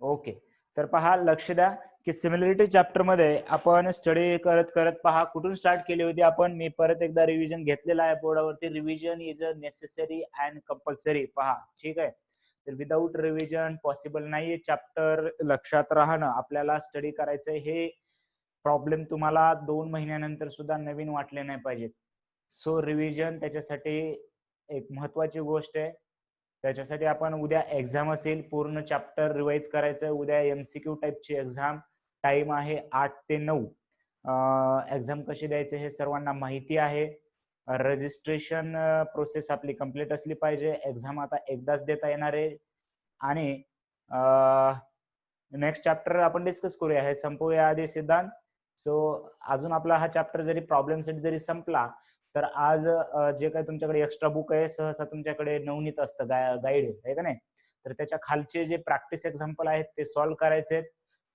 Okay. तर पहा, लक्ष द्या की सिमिलरिटी चॅप्टर मध्ये आपण स्टडी करत करत पहा कुठून स्टार्ट केली होती आपण. मी परत एकदा रिव्हिजन घेतलेला आहे बोर्डावरती. Revision is a necessary and compulsory. पहा, ठीक आहे. तर विदाऊट रिव्हिजन पॉसिबल नाहीये चॅप्टर लक्षात राहणं. आपल्याला स्टडी करायचं हे प्रॉब्लेम तुम्हाला 2 महिन्यानंतर सुद्धा नवीन वाटले नाही पाहिजेत. सो रिव्हिजन त्याच्यासाठी एक महत्वाची गोष्ट आहे. त्याच्यासाठी आपण उद्या एक्झाम असेल, पूर्ण चॅप्टर रिवाइज करायचं. उद्या एमसीक्यू टाईपची एक्झाम. टाइम आहे 8 ते 9. एक्झाम कशी द्यायचे हे सर्वांना माहिती आहे. रजिस्ट्रेशन प्रोसेस आपली कंप्लीट असली पाहिजे. एक्झाम आता एकदाच देता येणार आहे. आणि नेक्स्ट चॅप्टर आपण डिस्कस करूया. हे संपवूया आधी सिद्धांत. सो अजून आपला हा चॅप्टर जरी प्रॉब्लेम सेट जरी संपला तर आज जे काही तुमच्याकडे एक्स्ट्रा बुक आहे, सहसा तुमच्याकडे नवनीत असतं, गाईड आहे का नाही. तर त्याच्या खालचे जे प्रॅक्टिस एक्झाम्पल आहेत ते सॉल्व्ह करायचे.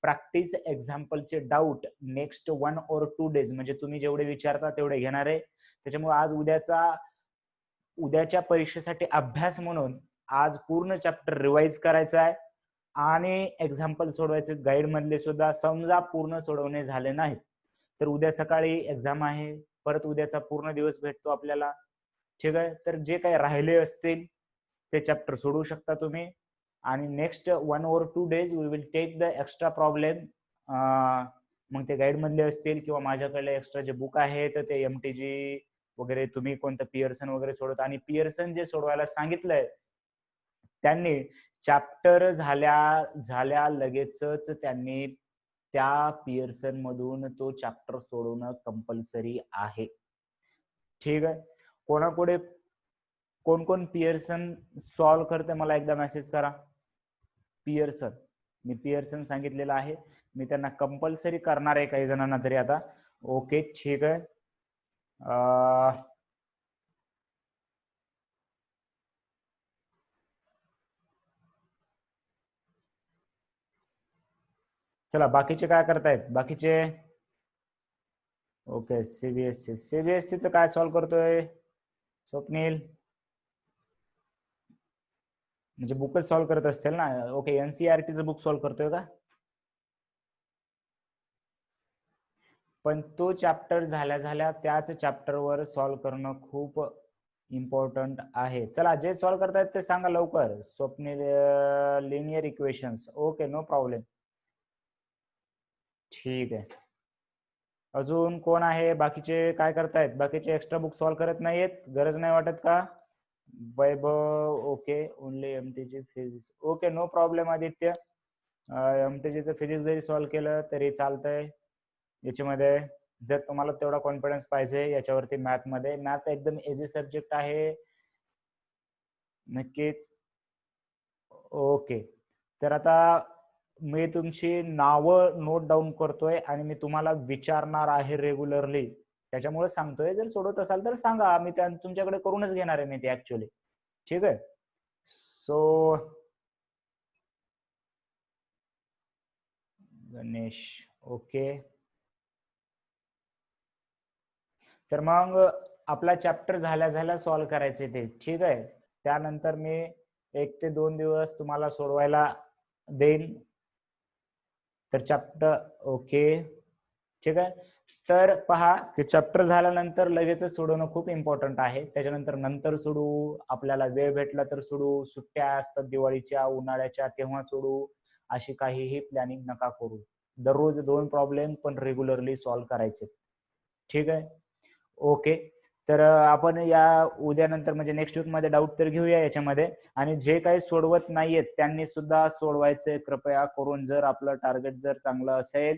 प्रॅक्टिस एक्झाम्पलचे डाऊट नेक्स्ट 1 or 2 days म्हणजे तुम्ही जेवढे विचारता तेवढे घेणार आहे. त्याच्यामुळे आज उद्याच्या परीक्षेसाठी अभ्यास म्हणून आज पूर्ण चॅप्टर रिवाइज करायचा आहे आणि एक्झाम्पल सोडवायचे गाईड मधले सुद्धा. समजा पूर्ण सोडवणे झाले नाहीत तर उद्या सकाळी एक्झाम आहे, परत उद्याचा पूर्ण दिवस भेटतो आपल्याला. ठीक आहे. तर जे काही राहिले असतील ते चॅप्टर सोडवू शकता तुम्ही. आणि next 1 or 2 days we will take the extra problem. मग ते गाईड मधले असतील किंवा माझ्याकडे एक्स्ट्रा जे बुक आहे तर ते एमटीजी वगैरे, तुम्ही कोणतं पियर्सन वगैरे सोडवता. आणि पियर्सन जे सोडवायला सांगितलंय त्यांनी चॅप्टर झाल्या लगेचच त्यांनी त्या पियर्सन मधून तो चॅप्टर सोडवणं कंपल्सरी आहे. ठीक आहे. कोणापुढे कोण कोण पियर्सन सॉल्व्ह करते मला एकदा मेसेज करा. पियर्सन, मी पियर्सन सांगितलेलं आहे. मी त्यांना कंपल्सरी करणार आहे काही जणांना तरी आता. ओके, ठीक आहे. चला, बाकीचे काय करतायत बाकीचे. ओके, सीबीएससी चं काय सॉल्व्ह करतोय स्वप्नील. म्हणजे बुकच सॉल्व्ह करत असतील ना. ओके, एनसीईआरटीचं बुक सॉल्व्ह करतोय का. पण तो चॅप्टर झाल्या त्याच चॅप्टरवर सॉल्व्ह करणं खूप इम्पॉर्टंट आहे. चला, जे सॉल्व्ह करतायत ते सांगा लवकर. Swapnil, linear equations. Okay, no problem. ठीक आहे. अजून कोण आहे बाकीचे काय करतायत. बाकीचे एक्स्ट्रा बुक सॉल्व्ह करत नाहीयेत, गरज नाही वाटत का. Vaibhav, okay. Only MTG physics. Okay, no problem Aditya. एमटीजीचं फिजिक्स जरी सॉल्व्ह केलं तरी चालतंय. याच्यामध्ये जर तुम्हाला तेवढा कॉन्फिडन्स पाहिजे याच्यावरती मॅथमध्ये, मॅथ एकदम इझी सब्जेक्ट आहे नक्कीच. ओके, तर आता मी तुमची नावं नोट डाऊन करतोय आणि मी तुम्हाला विचारणार आहे रेग्युलरली. त्याच्यामुळे सांगतोय, जर सोडवत असाल तर सांगा, मी तुमच्याकडे करूनच घेणार आहे मी ते ऍक्च्युअली. ठीक आहे. So Ganesh, okay. तर मग आपला चॅप्टर झाल्या सॉल्व्ह करायचे ते. ठीक आहे. त्यानंतर मी 1 ते 2 दिवस तुम्हाला सोडवायला देईन. तर चॅप्टर, ओके, ठीक आहे. तर पहा, ते चॅप्टर झाल्यानंतर लगेचच सोडवणं खूप इम्पॉर्टंट आहे. त्याच्यानंतर नंतर सोडू, आपल्याला वेळ भेटला तर सोडू, सुट्ट्या असतात दिवाळीच्या उन्हाळ्याच्या तेव्हा सोडू, अशी काहीही प्लॅनिंग नका करू. दररोज 2 प्रॉब्लेम पण रेग्युलरली सॉल्व्ह करायचे. ठीक आहे. ओके. तर आपण या उद्यानंतर म्हणजे नेक्स्ट वीक मध्ये डाऊट तर घेऊया याच्यामध्ये. आणि जे काही सोडवत नाहीयेत त्यांनी सुद्धा सोडवायचे कृपया करून, जर आपलं टार्गेट जर चांगलं असेल.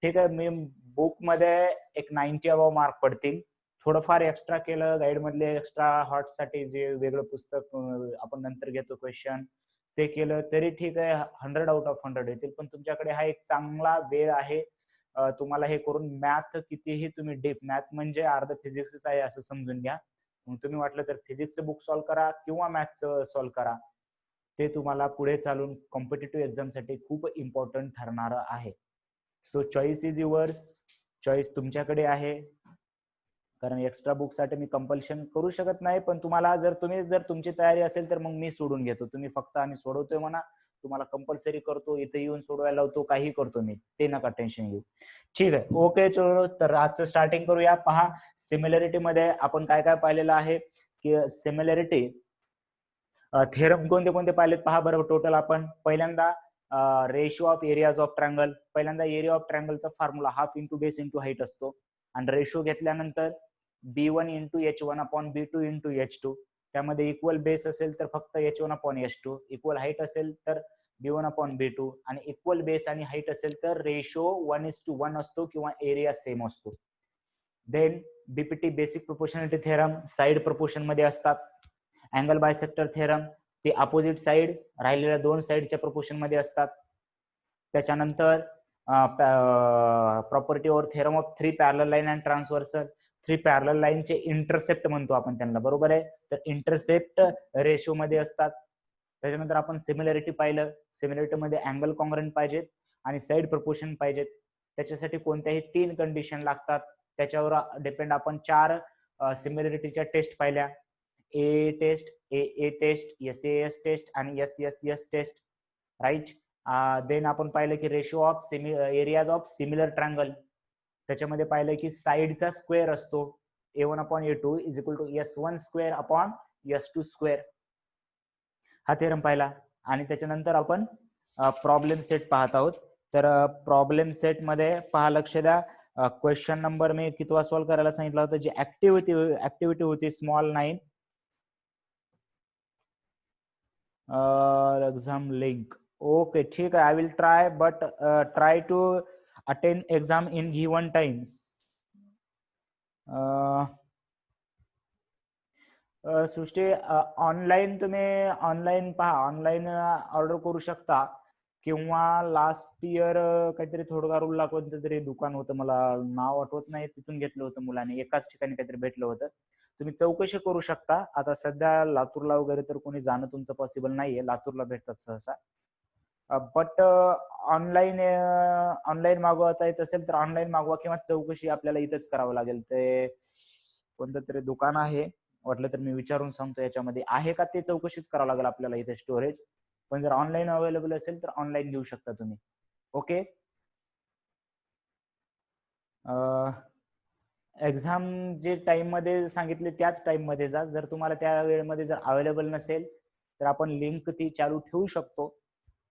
ठीक आहे. मी बुक मध्ये एक 90 अबव मार्क पडतील. थोडंफार एक्स्ट्रा केलं गाईड मधले, एक्स्ट्रा हॉट साठी जे वेगळं पुस्तक आपण नंतर घेतो क्वेश्चन, ते केलं तरी ठीक आहे. 100 out of 100 येतील. पण तुमच्याकडे हा एक चांगला वेळ आहे तुम्हाला हे करून. मॅथ कितीही तुम्ही डीप, मॅथ म्हणजे अर्ध फिजिक्सच आहे असं समजून घ्या. मग तुम्ही वाटलं तर फिजिक्सचं बुक सॉल्व्ह करा किंवा मॅथचं सॉल्व्ह करा. ते तुम्हाला पुढे चालून कॉम्पिटिटिव्ह एक्झाम साठी खूप इम्पॉर्टंट ठरणार आहे. So choice is yours. Choice तुमच्याकडे आहे. कारण एक्स्ट्रा बुक साठी मी कंपल्शन करू शकत नाही. पण तुम्हाला जर तुमची तयारी असेल तर मग मी सोडून घेतो. तुम्ही फक्त आम्ही सोडवतोय म्हणा, तुम्हाला कंपल्सरी करतो, इथे येऊन सोडवायला लावतो, काही करतो मी, ते नका टेन्शन घेऊ. ठीक आहे, ओके. चलो, तर आजचं स्टार्टिंग करूया. पहा, सिमिलॅरिटी मध्ये आपण काय काय पाहिलेलं आहे की सिमिलॅरिटी थेरम कोणते कोणते पाहिलेत पहा बरं. टोटल आपण पहिल्यांदा ratio of areas of triangle. पहिल्यांदा एरिया ऑफ ट्रायंगलचा formula half into base into height असतो, आणि रेशिओ घेतल्यानंतर B1 into H1 upon B2 into H2. त्यामध्ये इक्वल बेस असेल तर फक्त H1 upon H2, equal height असेल तर B1 अपॉन B2, आणि इक्वल बेस आणि हाईट असेल तर रेशिओ 1:1 असतो किंवा एरिया सेम असतो. Then BPT basic proportionality theorem side proportion मध्ये असतात. अँगल बायसेक्टर थेरम ते अपोजिट साइड राहिलेल्या दोन साइडच्या प्रोपोर्शन मध्ये असतात. त्याच्यानंतर प्रॉपर्टी और theorem of 3 parallel line and transversal. 3 parallel लाईनचे इंटरसेप्ट म्हणतो आपण त्यांना, बरोबर आहे. तर इंटरसेप्ट रेशिओ मध्ये असतात. त्याच्यानंतर आपण सिमिलॅरिटी पाहिलं. सिमिलॅरिटी मध्ये अँगल कॉंग्रंट पाहिजेत आणि साइड प्रोपोर्शन पाहिजेत. त्याच्यासाठी कोणत्याही 3 कंडिशन लागतात. त्याच्यावर डिपेंड आपण 4 सिमिलॅरिटीच्या टेस्ट पाहिल्या. A test, A test, S test आणि एस टेस्ट, राईट. देन आपण पाहिलं की ratio of areas of similar triangle. त्याच्यामध्ये पाहिलं की साइडचा स्क्वेअर असतो A1 upon A2 is equal to S1 square upon S2 square. हा थेरम पाहिला. आणि त्याच्यानंतर आपण प्रॉब्लेम सेट पाहत आहोत. तर प्रॉब्लेम सेट मध्ये पहा, लक्ष द्या. क्वेश्चन नंबर मी कितवा सॉल्व्ह करायला सांगितलं होतं. जी ऍक्टिव्हिटी होती स्मॉल 9 एक्झाम लिंक. ओके, ठीक आहे. I will try, but try to attend exam in given times. Srishti, online तुम्ही ऑनलाईन पहा, ऑनलाईन ऑर्डर करू शकता, किंवा लास्ट इयर काहीतरी थोडगारूला कोणतं तरी दुकान होतं, मला नाव आठवत नाही, तिथून घेतलं होतं मुलाने. एकाच ठिकाणी काहीतरी भेटलं होतं. तुम्ही चौकशी करू शकता. आता सध्या लातूरला वगैरे तर कोणी जाणं तुमचं पॉसिबल नाहीये. लातूरला भेटतात सहसा. बट ऑनलाईन मागवता येत असेल तर ऑनलाईन मागवा, किंवा चौकशी आपल्याला इथेच करावं लागेल. ते कोणतं तरी दुकान आहे, वाटलं तर मी विचारून सांगतो. याच्यामध्ये आहे का ते चौकशीच करावं लागेल आपल्याला इथे स्टोरेज. पण जर ऑनलाईन अवेलेबल असेल तर ऑनलाईन घेऊ शकता तुम्ही. ओके. एक्झाम जे टाइम मध्ये सांगितले त्याच टाइम मध्ये जा. जर तुम्हाला त्या वेळेमध्ये जर अवेलेबल नसेल तर आपण लिंक ती चालू ठेवू शकतो,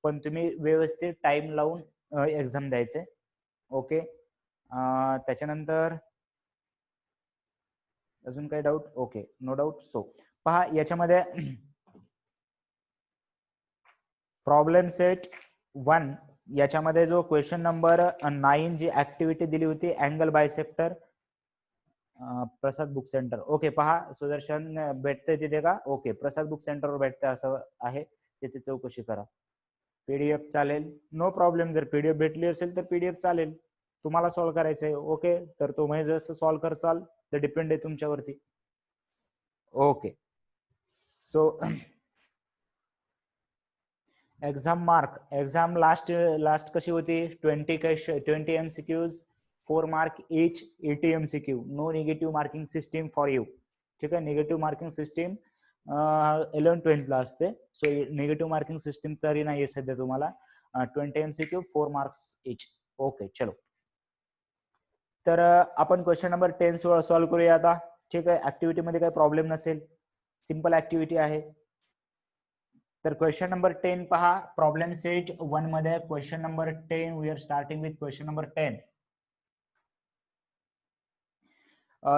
पण तुम्ही व्यवस्थित टाइम लावून एक्झाम द्यायचे. ओके. त्याच्यानंतर अजून काही doubt? Okay, no doubt. So पहा, याच्यामध्ये प्रॉब्लेम सेट 1 याच्यामध्ये जो क्वेश्चन नंबर 9 जी ऍक्टिव्हिटी दिली होती, अँगल बायसेक्टर, प्रसाद बुक सेंटर. ओके, पहा, सुदर्शन भेटते तिथे का? ओके, प्रसाद बुक सेंटरवर भेटते असं आहे, तिथे चौकशी करा. पीडीएफ चालेल, नो प्रॉब्लेम. जर पीडीएफ भेटली असेल तर पीडीएफ चालेल. तुम्हाला सॉल्व्ह करायचंय. ओके, तर तुम्ही जसं सॉल्व्ह करचाल ते डिपेंड आहे तुमच्यावरती. Okay. So exam mark. Exam last कशी होती? 20 MCQs, 4 mark each, 80 MCQ. No negative marking system for you. ठीक आहे. निगेटिव्ह मार्किंग सिस्टीम 11-12 ला असते. सो निगेटिव्ह मार्किंग सिस्टीम तरी नाही सध्या तुम्हाला. 20 MCQ, 4 मार्क्स इच. ओके, चलो. तर आपण क्वेश्चन नंबर 10 सॉल्व्ह करूया आता. ठीक आहे. ऍक्टिव्हिटी मध्ये काही प्रॉब्लेम नसेल, सिंपल ऍक्टिव्हिटी आहे. तर क्वेश्चन नंबर 10 पहा, प्रॉब्लेम सेट 1 मध्ये question number 10. We are starting with question number 10.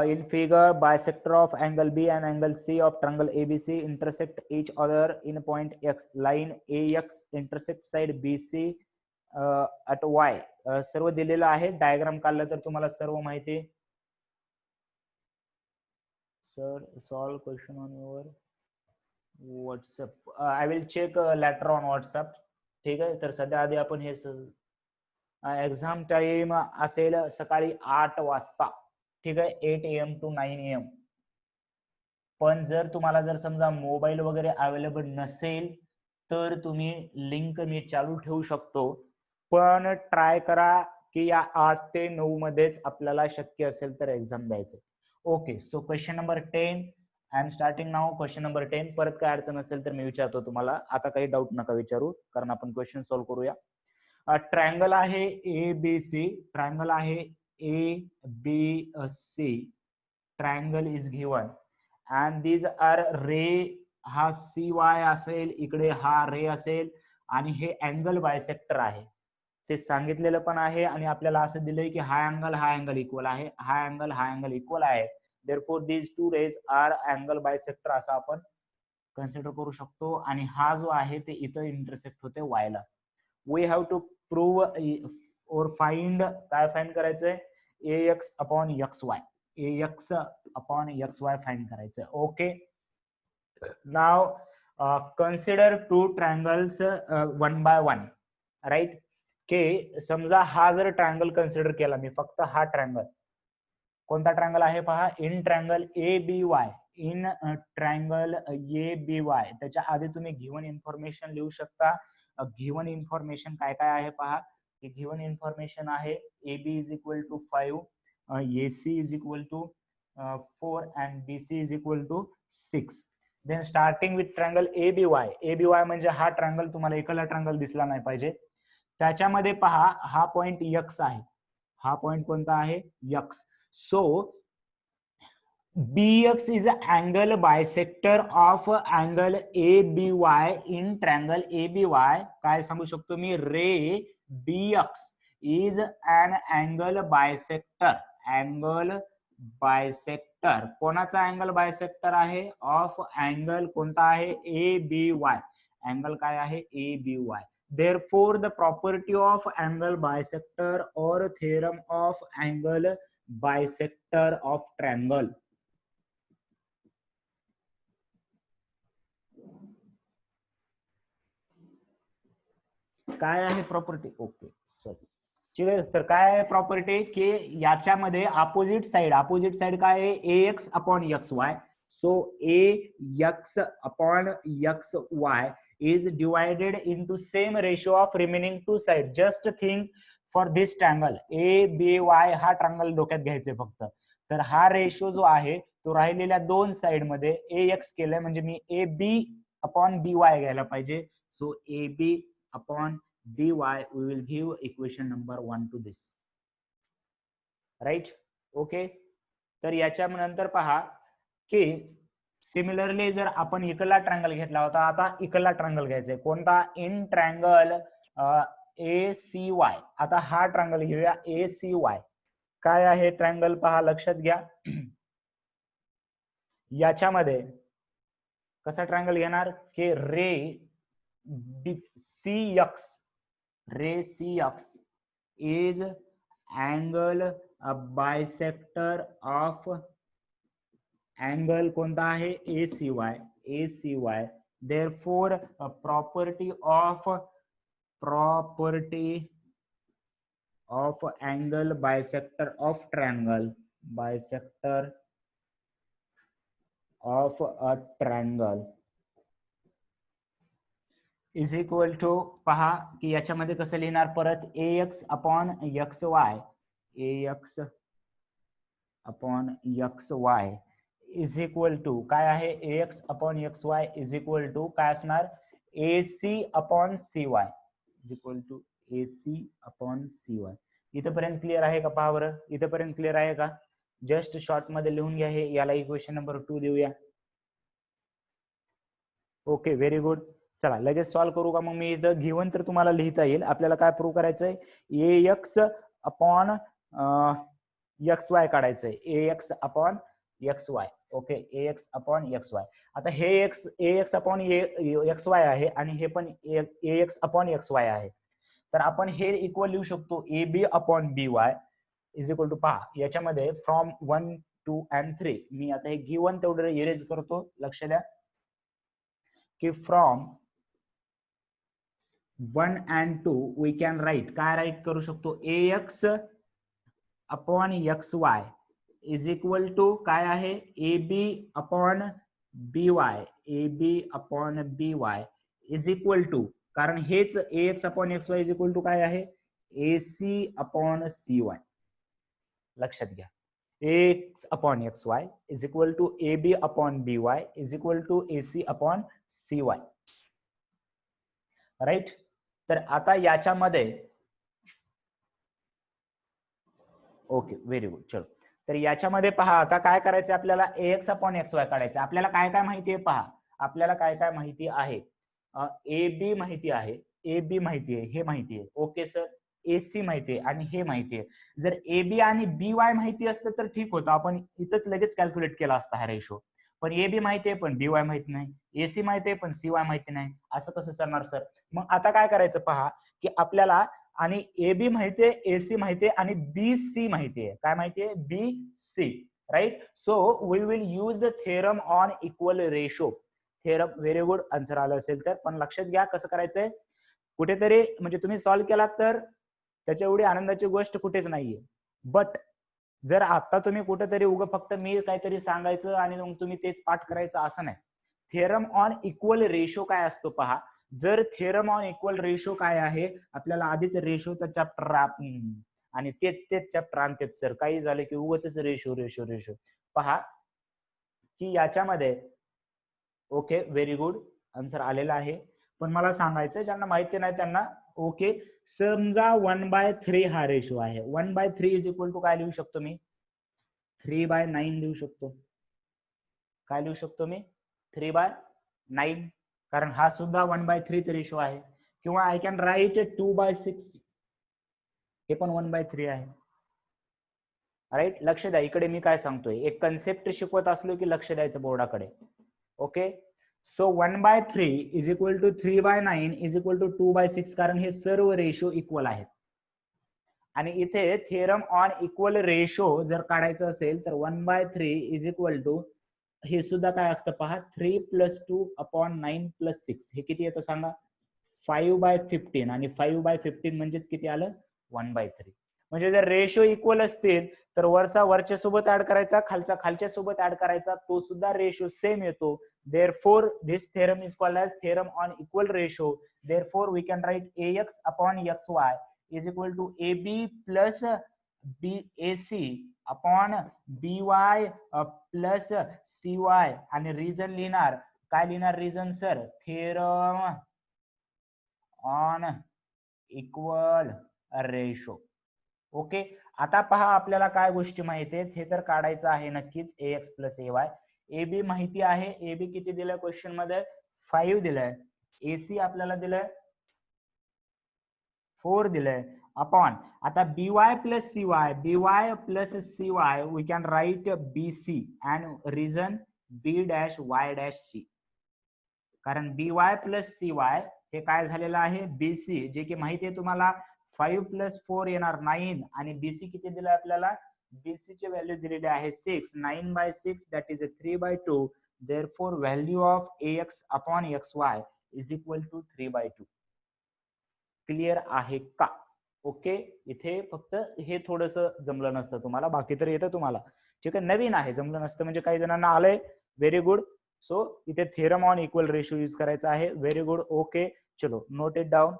In figure, bisector of angle B and angle C of triangle ABC intersect each other in point X. Line AX intersect side BC at Y. सर्व दिलेलं आहे. Diagram काढलं तर तुम्हाला सर्व माहिती. Sir, solve question on your WhatsApp. I will check later on WhatsApp. ठीक आहे. तर सध्या आधी आपण हे एक्झाम टाइम असेल सकाळी 8 वाजता. ठीक आहे. 8 AM to 9 AM. पण जर तुम्हाला जर समजा मोबाईल वगैरे अवेलेबल नसेल तर तुम्ही लिंक मी चालू ठेवू शकतो, पण ट्राय करा की या 8 ते 9 मध्येच आपल्याला शक्य असेल तर एक्झाम द्यायचं. Okay. So question number 10. And starting now question number 10. परत काय अडचण असेल तर मी विचारतो तुम्हाला. आता काही डाऊट नका विचारू, कारण आपण क्वेश्चन सॉल्व्ह करूया. ट्रायंगल आहे ए बी सी. ट्रायंगल आहे A B C. Triangle is given and these are रे. हा सी वाय असेल, इकडे हा रे असेल, आणि हे अँगल बायसेक्टर आहे. ते सांगितलेलं पण आहे, आणि आपल्याला असं दिलंय की हा अँगल इक्वल आहे, हा अँगल इक्वल आहे. Therefore these two rays are angle bisector असं आपण कन्सिडर करू शकतो. आणि हा जो आहे ते इथं इंटरसेक्ट होते वाय ला. We have to prove or find. काय फाइंड करायचंय? ax upon X Y. ax upon X Y find करायचंय. Okay. Now consider two triangles one by one. Right. के समजा हा जर ट्रायंगल कन्सिडर केला मी, फक्त हा ट्रायंगल. कोणता ट्रायंगल आहे पहा? In triangle A B Y. In triangle A B Y. त्याच्या आधी तुम्ही गिव्हन इन्फॉर्मेशन लिहू शकता. गिव्हन इन्फॉर्मेशन काय काय आहे पहा. गिव्हन इन्फॉर्मेशन आहे A B is equal to 5, A C is equal to 4 and B C is equal to 6. Then starting with triangle A B Y. A B Y म्हणजे हा triangle तुम्हाला एकला triangle दिसला नाही पाहिजे. त्याच्यामध्ये पहा हा पॉइंट यक्स आहे. हा पॉइंट कोणता आहे? X. So bx is an angle bisector of angle ABY in triangle ABY. काय सांगू शकतो मी? रे bx is an angle bisector. Angle bisector. कोणाचा अँगल बायसेक्टर आहे? ऑफ अँगल कोणता आहे? ABY. अँगल काय आहे? ABY. Therefore the property of angle bisector or theorem of angle bisector of triangle. काय आहे प्रॉपर्टी? Okay sorry. तर काय आहे प्रॉपर्टी? की याच्यामध्ये अपोजिट साइड काय आहे? ax upon X Y. So ax upon X Y is divided into same ratio of remaining two side. Just think for this triangle ABY. हा ट्रायंगल डोक्यात घ्यायचे फक्त. तर हा रेशो जो आहे तो राहिलेल्या दोन साइड मध्ये ax केलाय, म्हणजे मी AB अपॉन BY घ्यायला पाहिजे. सो AB upon dy we will give equation number 1 to this. Right. Okay. तर याच्या नंतर पहा की सिमिलरली जर आपण इकला ट्रायंगल घेतला होता, आता इकला ट्रायंगल घ्यायचंय. कोणता? In triangle ACY. आता हा ट्रायंगल घेऊया ACY. काय आहे ट्रायंगल पहा, लक्षात घ्या. याच्यामध्ये कसा ट्रायंगल घेणार? की रे CX. Ray CX is angle bisector of angle कोणता आहे? ACY. Therefore property of angle bisector of triangle, bisector of a triangle is equal to. पहा की याच्यामध्ये कसं लिहिणार परत? ax upon X Y. ax upon X Y is equal to काय आहे? ax upon X Y is equal to काय असणार? ac upon cy is equal to ac upon cy. इथपर्यंत क्लिअर आहे का? पहा बरं, इथपर्यंत क्लिअर आहे का? जस्ट शॉर्ट मध्ये लिहून घ्या हे. याला इक्वेशन नंबर 2 देऊया. Okay, very good. चला लगेच सॉल्व्ह करू का? मग मी इथं गिव्हन तर तुम्हाला लिहिता येईल. आपल्याला काय प्रूव्ह करायचंय? ax अपॉन एक्स वाय काढायचंय. ax upon X Y. Okay, ax upon X Y. आता हे ax अपॉन एक्स वाय आहे आणि हे पण ax अपॉन एक्स वाय आहे. तर आपण हे इक्वल लिहू शकतो ab upon by is equal to. पहा याच्यामध्ये फ्रॉम 1 2 and 3. मी आता हे गिव्हन तेवढं इरेज करतो. लक्ष द्या की from 1 and 2 we can write. काय राईट करू शकतो? ax upon X Y is equal to काय आहे? ab upon by. ab upon by is equal to, कारण हेच ax upon X Y is equal to काय आहे? ac upon cy. लक्षात घ्या. ax upon xy is equal to ab upon by is equal to ac upon cy. Right. तर आता याच्यामध्ये okay very good. चलो, तर याच्यामध्ये पहा आता काय करायचं आपल्याला, ax अपॉन xy काढायचं. आपल्याला काय काय माहिती आहे पहा, आपल्याला काय काय माहिती आहे. ए बी माहिती आहे, ए बी माहिती आहे, हे माहिती आहे. Okay sir. एसी माहिती आहे आणि हे माहिती आहे. जर ए बी आणि बी वाय माहिती असतं तर ठीक होतं, आपण इथंच लगेच कॅल्क्युलेट केला असता हा रेशो. पण ए बी माहिती आहे पण बी वाय माहिती नाही, एसी माहिती आहे पण सी वाय माहिती नाही, असं कसं करणार सर. मग आता काय करायचं पहा, की आपल्याला आणि ए बी माहितीये, एसी माहितीये आणि बी सी माहितीये. काय माहितीये? B C. Right. So we will use the theorem on equal ratio. Theorem, very good. Answer आलं असेल तर, पण लक्षात घ्या कसं करायचंय. कुठेतरी म्हणजे तुम्ही सॉल्व्ह केलात तर त्याच्या एवढी आनंदाची गोष्ट कुठेच नाहीये. बट जर आता तुम्ही कुठेतरी उगा फक्त मी काहीतरी सांगायचं आणि मग तुम्ही तेच पाठ करायचं असं नाही. थेरम ऑन इक्वल रेशो काय असतो पहा. जर थेरम ऑन इक्वल रेशो काय आहे, आपल्याला आधीच रेशोचा चॅप्टर आणि तेच तेच चॅप्टर आणतात सर. काही झालं की उगाच रेशो रेशो रेशो. पहा की याच्यामध्ये ओके व्हेरी गुड आन्सर आलेला आहे. पण मला सांगायचं ज्यांना माहिती नाही त्यांना, ओके समजा 1/3 हा रेशो आहे. 1/3 इज इक्वल टू काय लिहू शकतो मी, 3/9 लिहू शकतो. काय लिहू शकतो मी, 3/9, कारण हा सुद्धा 1/3 रेशो आहे. किंवा आय कॅन राईट 2/6, हे पण 1/3 आहे. राईट. लक्ष द्या इकडे मी काय सांगतोय, एक कन्सेप्ट शिकवत असलो की लक्ष द्यायचं बोर्डाकडे. Okay. So 1/3 is equal to 3/9 is equal to 2/6, कारण हे सर्व रेशो इक्वल आहेत. आणि इथे थेरम ऑन इक्वल रेशो जर काढायचं असेल तर 1/3 इज इक्वल टू, हे सुद्धा काय असतं पहा, 3 + 2 अपॉन 9 + 6, हे किती येतं सांगा, 5/15. आणि 5/15 म्हणजेच किती आलं, 1/3. म्हणजे जर रेशो इक्वल असतील तर वरचा वरच्या सोबत ऍड करायचा, खालचा खालच्या सोबत ऍड करायचा, तो सुद्धा रेशो सेम येतो. therefore this theorem is called as theorem on equal ratio. Therefore we can write ax upon xy is equal to ab plus bac upon by plus cy. आणि reason लिहिणार, काय लिहिणार reason sir, theorem on equal ratio. Okay. आता पहा आपल्याला काय गोष्टी माहिती आहेत, हे तर काढायचं आहे नक्कीच, ax plus ay. A B माहिती आहे, ए बी किती दिलंय क्वेश्चन मध्ये, 5 दिलंय. एसी आपल्याला दिलंय 4 दिलंय. अपॉन आता by plus cy we can write bc and reason b dash y dash C. कारण by प्लस cy हे काय झालेलं आहे, बीसी, जे की माहिती आहे तुम्हाला. 5 + 4 येणार 9, आणि बीसी किती दिलं आपल्याला, बीसी ची व्हॅल्यू दिलेली आहे 6. 9/6 that is 3/2. therefore value of ax अपॉन xy is equal to 3/2. Clear आहे का. ओके. इथे फक्त हे थोडस जमलं नसतं तुम्हाला, बाकी तर येतं तुम्हाला. ठीक आहे, नवीन आहे, जमलं नसतं म्हणजे काही जणांना आलंय, व्हेरी गुड. सो इथे theorem on equal ratio use करायचा आहे, व्हेरी गुड. ओके चलो नोट इट डाऊन.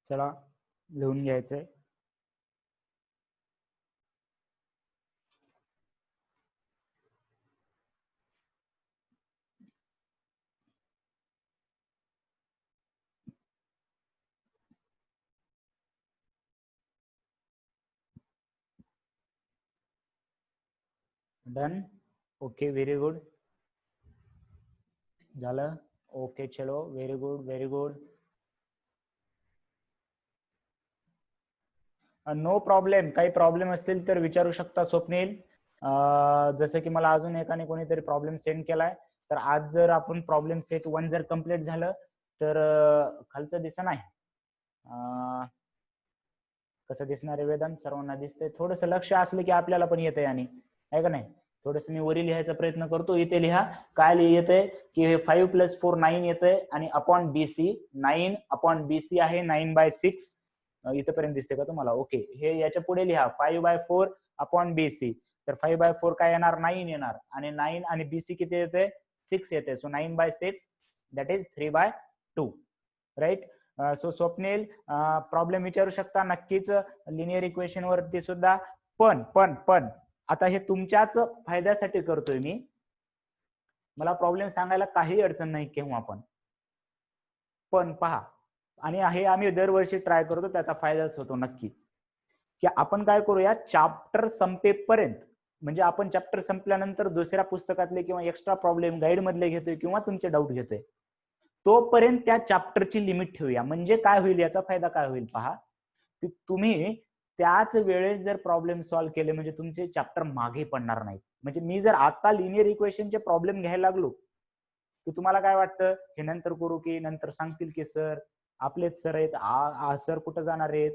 चला लिहून घ्यायचंय. डन. ओके व्हेरी गुड झालं ओके चलो very good very good no problem काही प्रॉब्लेम असतील तर विचारू शकता स्वप्नील जसं की मला अजून एकाने कोणीतरी प्रॉब्लेम सेंड केलाय तर आज जर आपण प्रॉब्लेम सेट 1 जर कम्प्लीट झालं तर खालचं दिसत नाही कसं दिसणार आहे वेदन सर्वांना दिसतंय थोडंसं लक्ष असलं की आपल्याला पण येतंय आणि आहे का नाही थोडस मी वरी लिहायचा प्रयत्न करतो इथे लिहा काय येतंय की 5 + 4 9 येतंय आणि अपॉन बीसी 9 अपॉन बीसी आहे 9/6 इथपर्यंत दिसते का तुम्हाला ओके हे याच्या पुढे लिहा 5/4 अपॉन बीसी तर 5/4 काय येणार 9 येणार आणि 9 आणि बीसी किती येते 6 येते so 9/6 that is 3/2 right so Swapnil problem विचारू शकता नक्कीच लिनियर इक्वेशन वरती सुद्धा पण आता हे तुमच्याच फायद्यासाठी करतोय मी मला प्रॉब्लेम सांगायला काही अडचण नाही केव्हा पण पहा आणि हे आम्ही दरवर्षी ट्राय करतो त्याचा फायदाच होतो नक्की की आपण काय करूया चॅप्टर संपेपर्यंत म्हणजे आपण चॅप्टर संपल्यानंतर दुसऱ्या पुस्तकातले किंवा एक्स्ट्रा प्रॉब्लेम गाईड मधले घेतोय किंवा तुमचे डाऊट घेतोय तोपर्यंत त्या चॅप्टरची लिमिट ठेवूया म्हणजे काय होईल याचा फायदा काय होईल पहा की तुम्ही त्याच वेळेस जर प्रॉब्लेम सॉल्व्ह केले म्हणजे तुमचे चॅप्टर मागे पडणार नाहीत म्हणजे मी जर आता लिनियर इक्वेशनचे प्रॉब्लेम घ्यायला लागलो की तुम्हाला काय वाटतं हे नंतर करू की नंतर सांगतील की सर आपलेच सर आहेत सर कुठं जाणार आहेत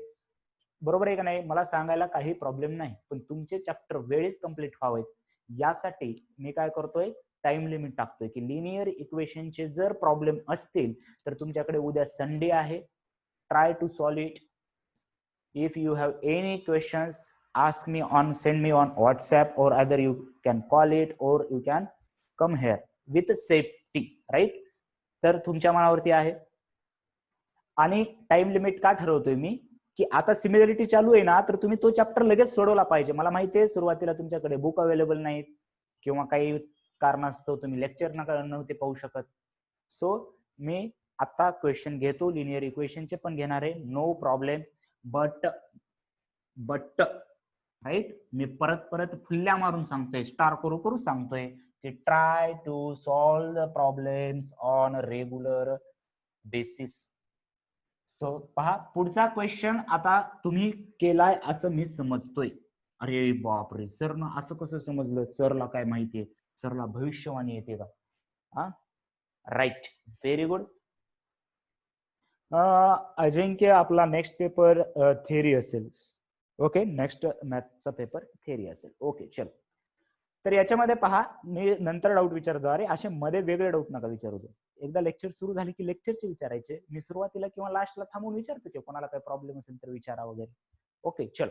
बरोबर आहे का नाही मला सांगायला काही प्रॉब्लेम नाही पण तुमचे चॅप्टर वेळेत कम्प्लीट व्हावेत यासाठी मी काय करतोय टाइम लिमिट टाकतोय की लिनियर इक्वेशनचे जर प्रॉब्लेम असतील तर तुमच्याकडे उद्या संडे आहे try to solve it if you have any questions ask me on send me on WhatsApp or either you can call it or you can come here with safety right तर तुमच्या मनावरती आहे आणि time limit का ठरवतोय मी की आता similarity चालू आहे ना तर तुम्ही तो चॅप्टर लगेच सोडवला पाहिजे मला माहिती आहे सुरुवातीला तुमच्याकडे बुक अवेलेबल नाहीत किंवा काही कारणास्तव तुम्ही लेक्चर नव्हते पाहू शकत सो मी आता क्वेश्चन घेतो लिनियर इक्वेशनचे पण घेणार आहे नो प्रॉब्लेम बट राईट मी परत फुल्ल्या मारून सांगतोय स्टार करू सांगतोय की try to solve the problems on regular basis so पहा पुढचा क्वेश्चन आता तुम्ही केलाय असं मी समजतोय अरे बापरे सर ना असं कसं समजलं सरला काय माहितीये सरला भविष्यवाणी येते का हा राईट व्हेरी गुड अजिंक्य आपला नेक्स्ट पेपर थेरी असेल ओके नेक्स्ट मॅथचा पेपर थेरी असेल ओके चल तर याच्यामध्ये पहा मी नंतर डाऊट विचारतो अरे असे मध्ये वेगळे डाऊट नका विचारू एकदा लेक्चर सुरू झाले की लेक्चरचे विचारायचे मी सुरुवातीला किंवा लास्टला थांबून विचारतो की कोणाला काही प्रॉब्लेम असेल तर विचारा वगैरे ओके चल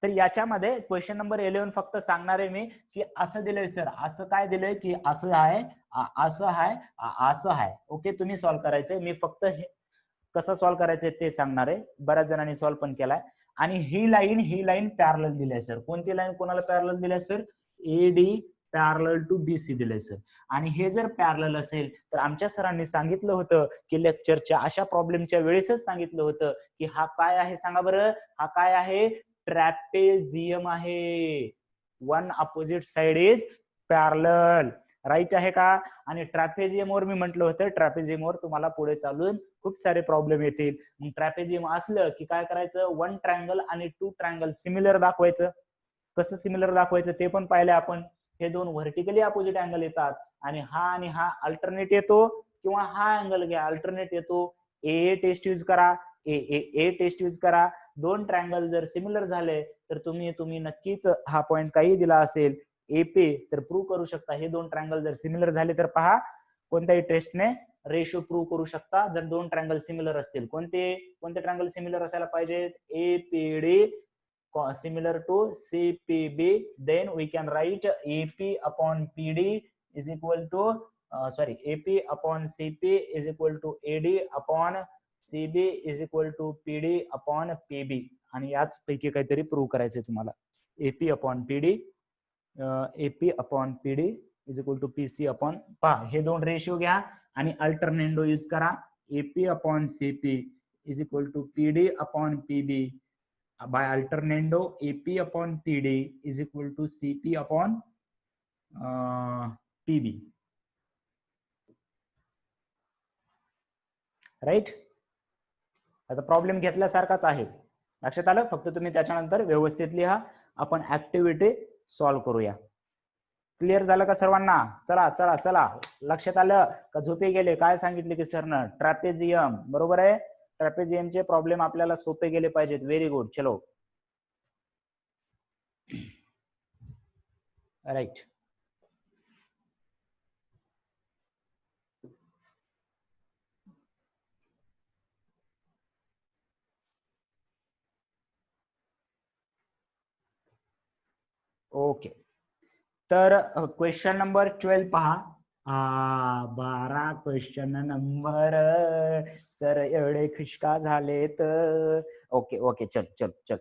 तर याच्यामध्ये क्वेश्चन नंबर 11 फक्त सांगणार आहे मी की असं दिलंय सर असं काय दिलंय की असं आहे असं आहे ओके तुम्ही सॉल्व्ह करायचंय मी फक्त कसं सॉल्व्ह करायचंय ते सांगणार आहे बऱ्याच जणांनी सॉल्व्ह पण केलाय आणि ही लाईन पॅरलल दिली सर कोणती लाईन कोणाला पॅरलल दिली sir AD parallel to BC दिलंय सर आणि हे जर पॅरलल असेल तर आमच्या सरांनी सांगितलं होतं की लेक्चरच्या अशा प्रॉब्लेमच्या वेळेसच सांगितलं होतं की हा काय आहे सांगा बरं हा काय आहे ट्रॅपेझियम आहे one opposite side is parallel right आहे का आणि ट्रॅपेझियम वर मी म्हटलं होतं ट्रॅपेझियम वर तुम्हाला पुढे चालून खूप सारे प्रॉब्लेम येतील मग ट्रॅपेझियम असलं की काय करायचं 1 ट्रायंगल आणि 2 ट्रायंगल सिमिलर दाखवायचं कसं सिमिलर दाखवायचं ते पण पाहिलं आपण हे दोन व्हर्टिकली अपोजिट अँगल येतात आणि हा अल्टरनेट येतो किंवा हा अँगल घ्या अल्टरनेट येतो ए टेस्ट यूज करा ए टेस्ट यूज करा दोन ट्रायंगल जर सिमिलर झाले तर तुम्ही नक्कीच हा पॉइंट काही दिला असेल एपी तर प्रूव्ह करू शकता हे दोन ट्रायंगल जर सिमिलर झाले तर पहा कोणत्याही टेस्टने रेशो प्रूव्ह करू शकता जर दोन ट्रायंगल सिमिलर असतील कोणते ट्रायंगल सिमिलर असायला पाहिजेत APD similar to CPB then we can write AP upon PD is equal to AP upon CP is equal to AD upon CB is equal to PD upon PB आणि याच पैकी काहीतरी prove करायचंय तुम्हाला AP upon PD AP upon PD is equal to PC upon पहा हे दोन ratio घ्या आणि अल्टरनेंडो यूज करा AP upon CP is equal to PD upon PB by alternando AP upon PD is equal to CP upon PB, right. आता problem घेतल्यासारखाच आहे, लक्षात आलं. फक्त तुम्ही त्याच्यानंतर व्यवस्थित लिहा, आपण ऍक्टिव्हिटी सॉल्व्ह करूया. क्लिअर झालं का सर्वांना? चला चला चला, लक्षात आलं का? झोपे गेले? काय सांगितले की सरनं? ट्रॅपेझियम, बरोबर आहे. ट्रॅपेझियमचे प्रॉब्लेम आपल्याला सोपे गेले पाहिजेत. व्हेरी गुड, चलो राईट. ओके, तर क्वेश्चन नंबर 12 पहा. 12 क्वेश्चन नंबर, सर एवढे खुशका झाले तर. ओके ओके, चल चल चल,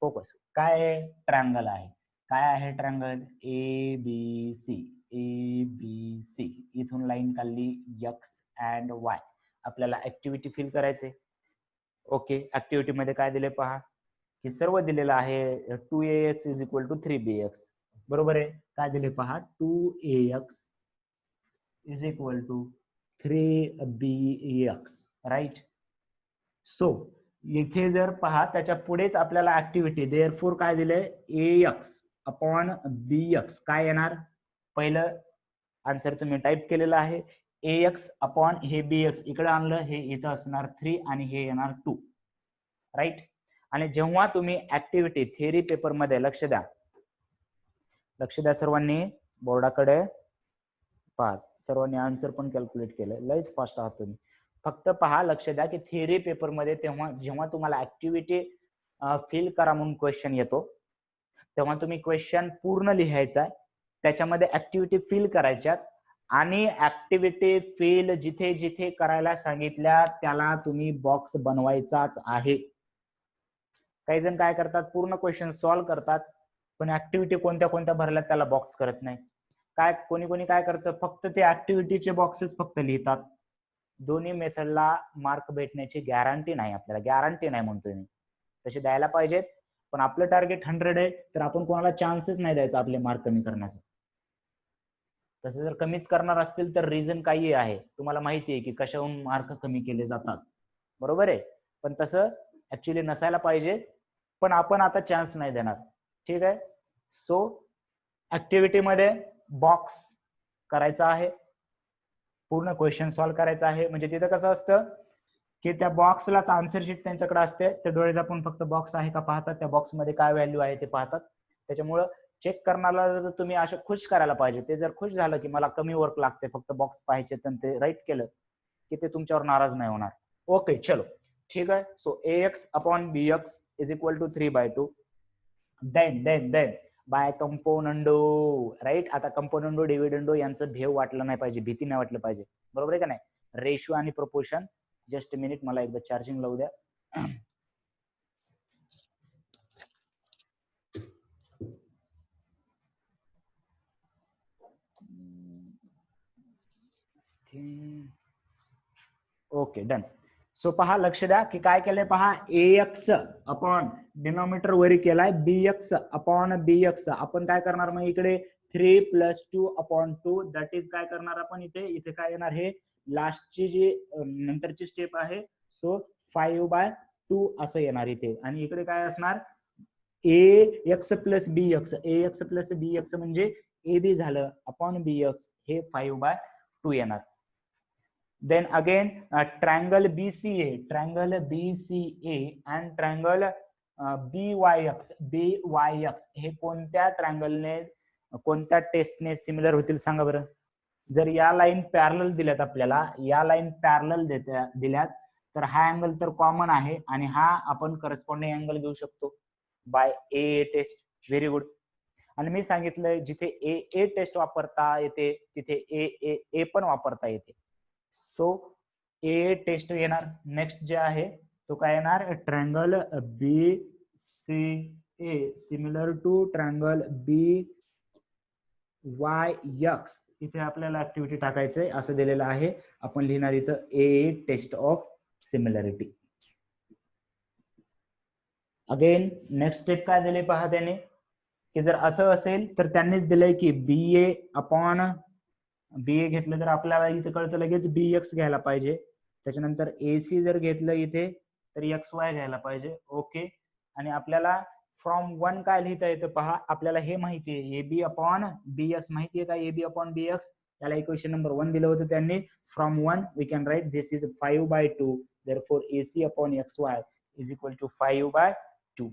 फोकस. काय ट्रँगल आहे? काय आहे triangle? A B C, A B C. इथून लाईन काढली एक्स अँड वाय. आपल्याला ऍक्टिव्हिटी फिल करायचे. ओके, ऍक्टिव्हिटी मध्ये काय दिले पहा, की सर्व दिलेलं आहे. 2ax is equal to 3bx, बरोबर आहे. काय दिले पहा, 2ax is equal to 3bx, right. So इथे जर पहा, त्याच्या पुढेच आपल्याला ऍक्टिव्हिटी, देअरफॉर काय दिले, ax अपॉन bx. काय येणार? पहिलं आन्सर तुम्ही टाईप केलेलं आहे. ax अपॉन हे bx इकडे आणलं, हे इथं असणार 3 आणि हे येणार 2, राईट. आणि जेव्हा तुम्ही ऍक्टिव्हिटी थिअरी पेपर मध्ये, लक्ष द्या, लक्ष द्या सर्वांनी बोर्डाकडे पहा. सर्वांनी आन्सर पण कॅल्क्युलेट केलं, लयच फास्ट आहात तुम्ही. फक्त पहा, लक्ष द्या की थिअरी पेपर मध्ये तेव्हा जेव्हा तुम्हाला ऍक्टिव्हिटी फिल करा म्हणून क्वेश्चन येतो, तेव्हा तुम्ही क्वेश्चन पूर्ण लिहायचा आहे, त्याच्यामध्ये ऍक्टिव्हिटी फिल करायच्या आणि ऍक्टिव्हिटी फिल जिथे जिथे करायला सांगितल्या त्याला तुम्ही बॉक्स बनवायचाच आहे. काही जण काय करतात, पूर्ण क्वेश्चन सॉल्व्ह करतात पण ऍक्टिव्हिटी कोणत्या कोणत्या भरल्यात त्याला बॉक्स करत नाही. काय कोणी कोणी काय करतं, फक्त ते ऍक्टिव्हिटीचे बॉक्सेस फक्त लिहितात. दोन्ही मेथडला मार्क भेटण्याची गॅरंटी नाही, आपल्याला गॅरंटी नाही म्हणतोय मी, तसे द्यायला पाहिजेत. पण आपलं टार्गेट 100 आहे, तर आपण कोणाला चान्सच नाही द्यायचा आपले मार्क कमी करण्याचा. तसे जर कमीच करणार असतील तर रिझन काही आहे, तुम्हाला माहिती आहे की कशाहून मार्क कमी केले जातात, बरोबर आहे. पण तसं ऍक्च्युली नसायला पाहिजे, पण आपण आता चान्स नाही देणार, ठीक आहे. सो ऍक्टिव्हिटी मध्ये बॉक्स करायचा आहे, पूर्ण क्वेश्चन सॉल्व्ह करायचा आहे. म्हणजे तिथं कसं असतं की त्या बॉक्सलाच आन्सर शीट त्यांच्याकडे असते, ते डोळे झाकून फक्त बॉक्स आहे का पाहतात, त्या बॉक्समध्ये काय व्हॅल्यू आहे ते पाहतात. त्याच्यामुळं चेक करण्याला जर तुम्ही असं खुश करायला पाहिजे, ते जर खुश झालं की मला कमी वर्क लागते, फक्त बॉक्स पाहायचे, तर ते राईट केलं की ते तुमच्यावर नाराज नाही होणार. ओके चलो, ठीक आहे. So ax upon bx is equal to 3/2. Then by componendo, right. आता कंपोनंडो डिव्हिडंडो यांचं भेव वाटलं नाही पाहिजे, भीती नाही वाटलं पाहिजे, बरोबर आहे का नाही. रेशो आणि प्रपोर्शन. जस्ट मिनिट, मला एकदा चार्जिंग लावू द्या. Okay done. सो पहा, लक्ष द्या की काय केलंय पहा, ax अपॉन डिनॉमिनेटर वरी केलाय bx अपॉन bx. आपण काय करणार मग इकडे 3 + 2 अपॉन 2, दॅट इज काय करणार आपण इथे, इथे काय येणार, हे लास्टची जी नंतरची स्टेप आहे. सो 5/2 असं येणार इथे. आणि इकडे काय असणार, ax + bx, ax + bx म्हणजे ab झालं अपॉन bx, हे 5/2 येणार. Then again triangle BCA and triangle BYX हे कोणत्या ट्रायंगलने, कोणत्या टेस्टने सिमिलर होतील सांगा बरं. जर या लाईन पॅरलल दिल्यात आपल्याला, या लाईन पॅरलल दिल्यात, तर हा अँगल तर कॉमन आहे आणि हा आपण करस्पॉन्डिंग अँगल घेऊ शकतो bye a taste. Very good. आणि मी सांगितलंय जिथे ए टेस्ट वापरता येते तिथे ए पण वापरता येते. सो ए टेस्ट येणार. नेक्स्ट जे आहे तो काय येणार, triangle B C A similar to triangle B Y X. इथे आपल्याला ऍक्टिव्हिटी टाकायचंय असं दिलेलं आहे, आपण लिहिणार इथं a test of similarity. Again next step काय दिले पहा त्याने, की जर असं असेल तर त्यांनीच दिलंय की BA अपॉन BA घेतलं तर आपल्याला इथे कळतं लगेच BX घ्यायला पाहिजे. त्याच्यानंतर AC जर घेतलं इथे तर XY घ्यायला पाहिजे. ओके. आणि आपल्याला फ्रॉम 1 काय लिहिता येतं पहा, आपल्याला हे माहिती आहे AB अपॉन BX माहिती आहे का, AB अपॉन BX. त्याला इक्वेशन नंबर 1 दिलं होतं त्यांनी. From 1 we can write this is 5/2. therefore AC upon XY is equal to 5/2.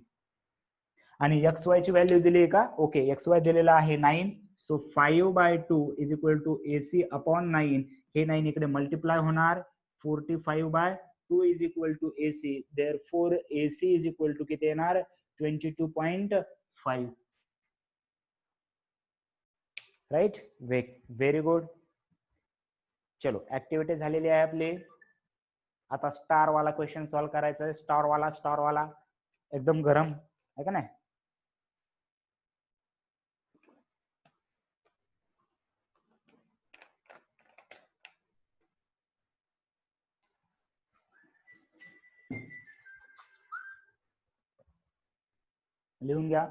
आणि XY ची व्हॅल्यू दिली आहे का, ओके, XY दिलेला आहे 9. So 5/2 is equal to AC upon 9. हे 9 इकडे मल्टिप्लाय होणार. 45/2 is equal to AC. therefore AC is equal to किती येणार, 22.5. राईट. Very good. चलो, ऍक्टिव्हिटी झालेली आहे आपली. आता स्टार वाला क्वेश्चन सॉल्व्ह करायचा आहे. स्टार वाला एकदम गरम आहे का नाही. लिहून घ्या.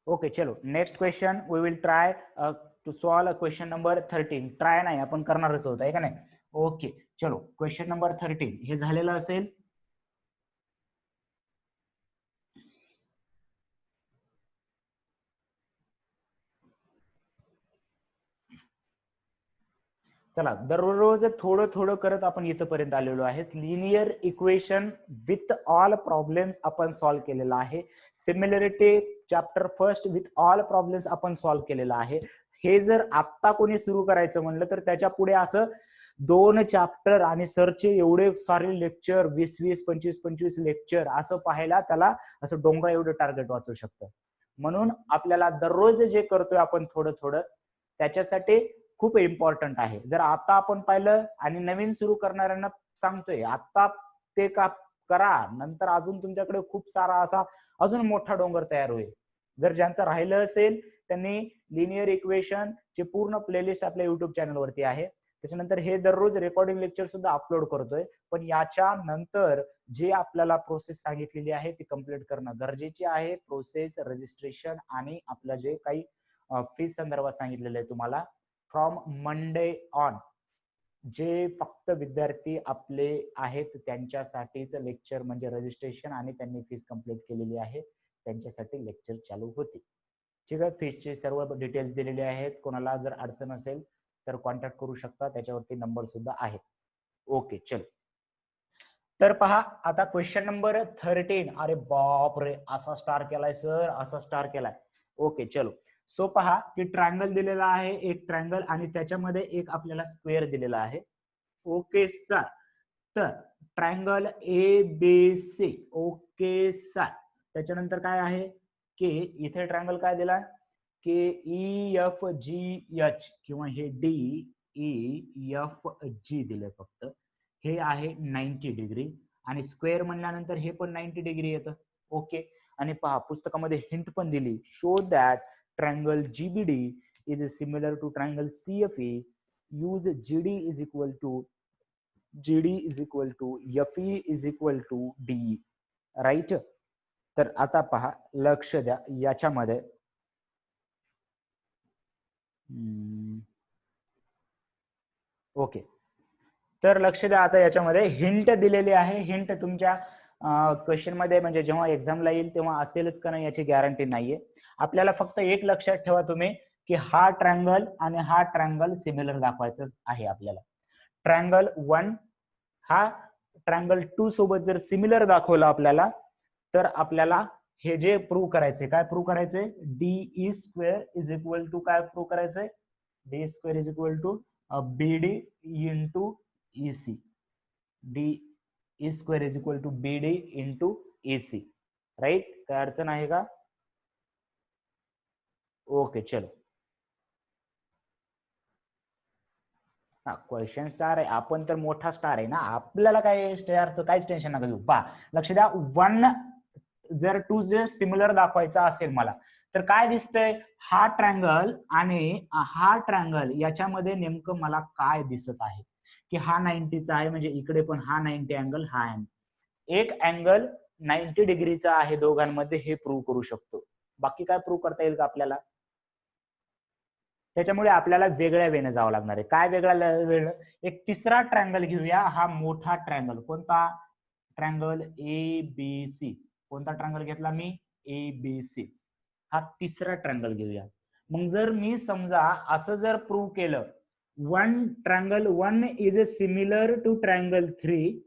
ओके, चलो next question we will try to solve question number 13. Try नाही, आपण करणारच होत आहे का नाही. ओके, चलो क्वेश्चन नंबर 13 हे झालेलं असेल. चला, दररोज थोडं थोडं करत आपण इथपर्यंत आलेलो आहे. Linear equation with all problems आपण सॉल्व्ह केलेला आहे. Similarity chapter first with all problems आपण सॉल्व्ह केलेला आहे. हे जर आत्ता कोणी सुरू करायचं म्हणलं तर त्याच्या पुढे असं 2 चॅप्टर आणि सरचे एवढे सारे लेक्चर, 20 25 लेक्चर असं पाहायला त्याला असं डोंगरा एवढं टार्गेट वाचू शकतं. म्हणून आपल्याला दररोज जे करतोय आपण थोडं थोडं त्याच्यासाठी खूप इम्पॉर्टंट आहे. जर आता आपण पाहिलं आणि नवीन सुरू करणाऱ्यांना सांगतोय आता ते का करा, नंतर अजून तुमच्याकडे खूप सारा असा अजून मोठा डोंगर तयार होईल. जर ज्यांचं राहिलं असेल त्यांनी लिनियर इक्वेशन चे पूर्ण प्लेलिस्ट आपल्या युट्यूब चॅनलवरती आहे. त्याच्यानंतर हे दररोज रेकॉर्डिंग लेक्चर सुद्धा अपलोड करतोय. पण याच्या नंतर जे आपल्याला प्रोसेस सांगितलेली आहे ती कम्प्लीट करणं गरजेचे आहे. प्रोसेस, रजिस्ट्रेशन आणि आपलं जे काही फीस संदर्भात सांगितलेलं आहे तुम्हाला, फ्रॉम मंडे ऑन जे फक्त विद्यार्थी आपले आहेत त्यांच्यासाठीच लेक्चर म्हणजे रजिस्ट्रेशन आणि त्यांनी फीस कंप्लीट केलेली आहे त्यांच्यासाठी लेक्चर चालू होते. ठीक आहे. फीसचे सर्व डिटेल्स दिलेले आहेत. कोणाला जर अडचण असेल तर कॉन्टॅक्ट करू शकता, त्याच्यावरती नंबर सुद्धा आहेत. ओके, चलो. तर पहा आता क्वेश्चन नंबर 13. अरे बाप रे, असा स्टार केलाय सर, असा स्टार केलाय. ओके, चलो. सो पहा की ट्रायंगल दिलेला आहे, एक ट्रायंगल आणि त्याच्यामध्ये एक आपल्याला स्क्वेअर दिलेला आहे. Okay sir. तर ट्रायंगल ABC. Okay sir. त्याच्यानंतर काय आहे की इथे ट्रायंगल काय दिला की EFGH किंवा हे DEFG दिलंय फक्त. हे आहे 90 डिग्री आणि स्क्वेअर म्हणल्यानंतर हे पण 90 डिग्री येतं. ओके. आणि पहा पुस्तकामध्ये हिंट पण दिली, show that triangle GBD is similar to triangle CFE. Use GD is equal to FE is equal to DE. Right. तर आता पहा, लक्ष द्या याच्यामध्ये ओके, तर लक्ष द्या. आता याच्यामध्ये हिंट दिलेली आहे. हिंट तुमच्या क्वेश्चन मध्ये म्हणजे जेव्हा एक्झामला येईल तेव्हा असेलच का नाही याची गॅरंटी नाहीये. आपल्याला फक्त एक लक्षात ठेवा तुम्ही, की हा ट्रायंगल आणि हा ट्रायंगल सिमिलर दाखवायचं आहे आपल्याला. ट्रायंगल 1 हा ट्रायंगल 2 सोबत जर सिमिलर दाखवला आपल्याला, तर आपल्याला हे जे प्रूव्ह करायचे, काय प्रूव्ह करायचे, D square is equal to काय प्रूव्ह करायचंय, D square is equal to BD into EC. D square is equal to BD into AC. Right, काय अडचण आहे का? ओके, चलो. हा, क्वेश्चन स्टार आहे, आपण तर मोठा स्टार आहे ना, आपल्याला काय स्टार तर काहीच टेन्शन नका घेऊ. पहा, लक्ष द्या. 1 जर 2 जर सिमिलर दाखवायचा असेल मला, तर काय दिसतंय, हा ट्रायंगल आणि हा ट्रायंगल याच्यामध्ये नेमकं मला काय दिसत आहे, की हा 90चा आहे, म्हणजे इकडे पण हा 90 अँगल, हा एक अँगल 90 डिग्रीचा आहे दोघांमध्ये, हे प्रूव्ह करू शकतो. बाकी काय प्रूव्ह करता येईल का आपल्याला? त्याच्यामुळे आपल्याला वेगळ्या वेने जावं लागणार आहे. काय वेगळा वेळ? एक तिसरा ट्रायंगल घेऊया. हा मोठा ट्रायंगल, कोणता ट्रायंगल, ए बी सी. कोणता ट्रायंगल घेतला मी, ए बी सी. हा तिसरा ट्रायंगल घेऊया. मग जर मी समजा असं जर प्रूव्ह केलं, triangle 1 is similar to triangle 3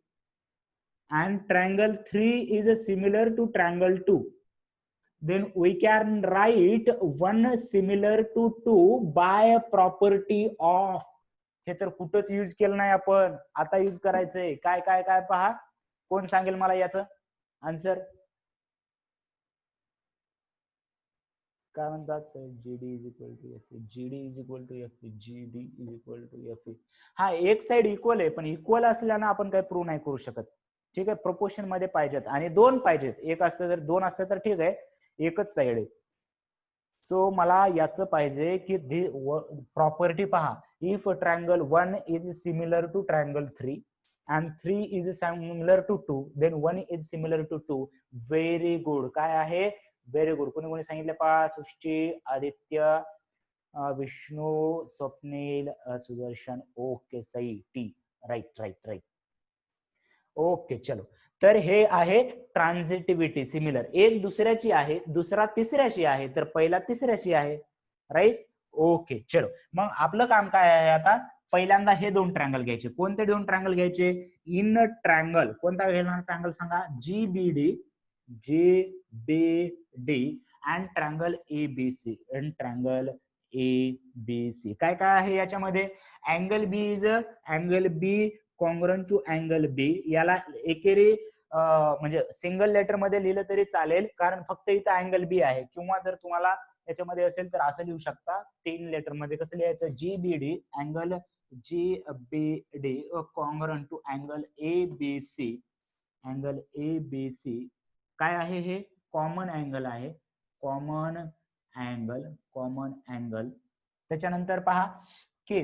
and triangle 3 is similar to triangle 2, then we can write 1 similar to 2 by property of. हे तर कुठंच यूज केलं नाही आपण, आता यूज करायचंय. काय काय काय पहा, कोण सांगेल मला याचं आन्सर? काय म्हणतात, GD is equal to F, GD is equal to F, GD is equal to F. हा, एक साइड इक्वल आहे, पण इक्वल असल्यानं आपण काही प्रूव्ह नाही करू शकत. ठीक आहे, प्रोपोर्शन मध्ये पाहिजेत आणि दोन पाहिजेत. एक असतं तर दोन असतं तर ठीक आहे, एकच साइड आहे. सो मला याचं पाहिजे की प्रॉपर्टी पहा, if triangle 1 is similar to triangle 3 and 3 is similar to 2, then 1 is similar to 2. Very good. काय आहे, व्हेरी गुड. कोणी कोणी सांगितलं पहा, सृष्टी, आदित्य, विष्णू, स्वप्नील, सुदर्शन. ओके, सही, टी. Right right right. ओके, चलो. तर हे आहे ट्रान्झिटिव्हिटी सिमिलर. एक दुसऱ्याची आहे, दुसरा तिसऱ्याची आहे, तर पहिला तिसऱ्याची आहे. राईट. ओके, चलो. मग आपलं काम काय आहे आता, पहिल्यांदा हे दोन ट्रायंगल घ्यायचे. कोणते दोन ट्रायंगल घ्यायचे? In triangle. कोणता घेणार ट्रायंगल सांगा? GBD, GBD and triangle ABC. And triangle ABC. काय काय आहे याच्यामध्ये? Angle B is angle B congruent to angle B. याला एकेरी म्हणजे सिंगल लेटर मध्ये लिहिलं तरी चालेल, कारण फक्त इथं अँगल बी आहे. किंवा जर तुम्हाला याच्यामध्ये असेल तर असं लिहू शकता 3 लेटर मध्ये. कसं लिहायचं? GBD angle GBD congruent to angle ABC. Angle ABC काय आहे? हे कॉमन अँगल आहे. Common angle, common angle. त्याच्यानंतर पहा की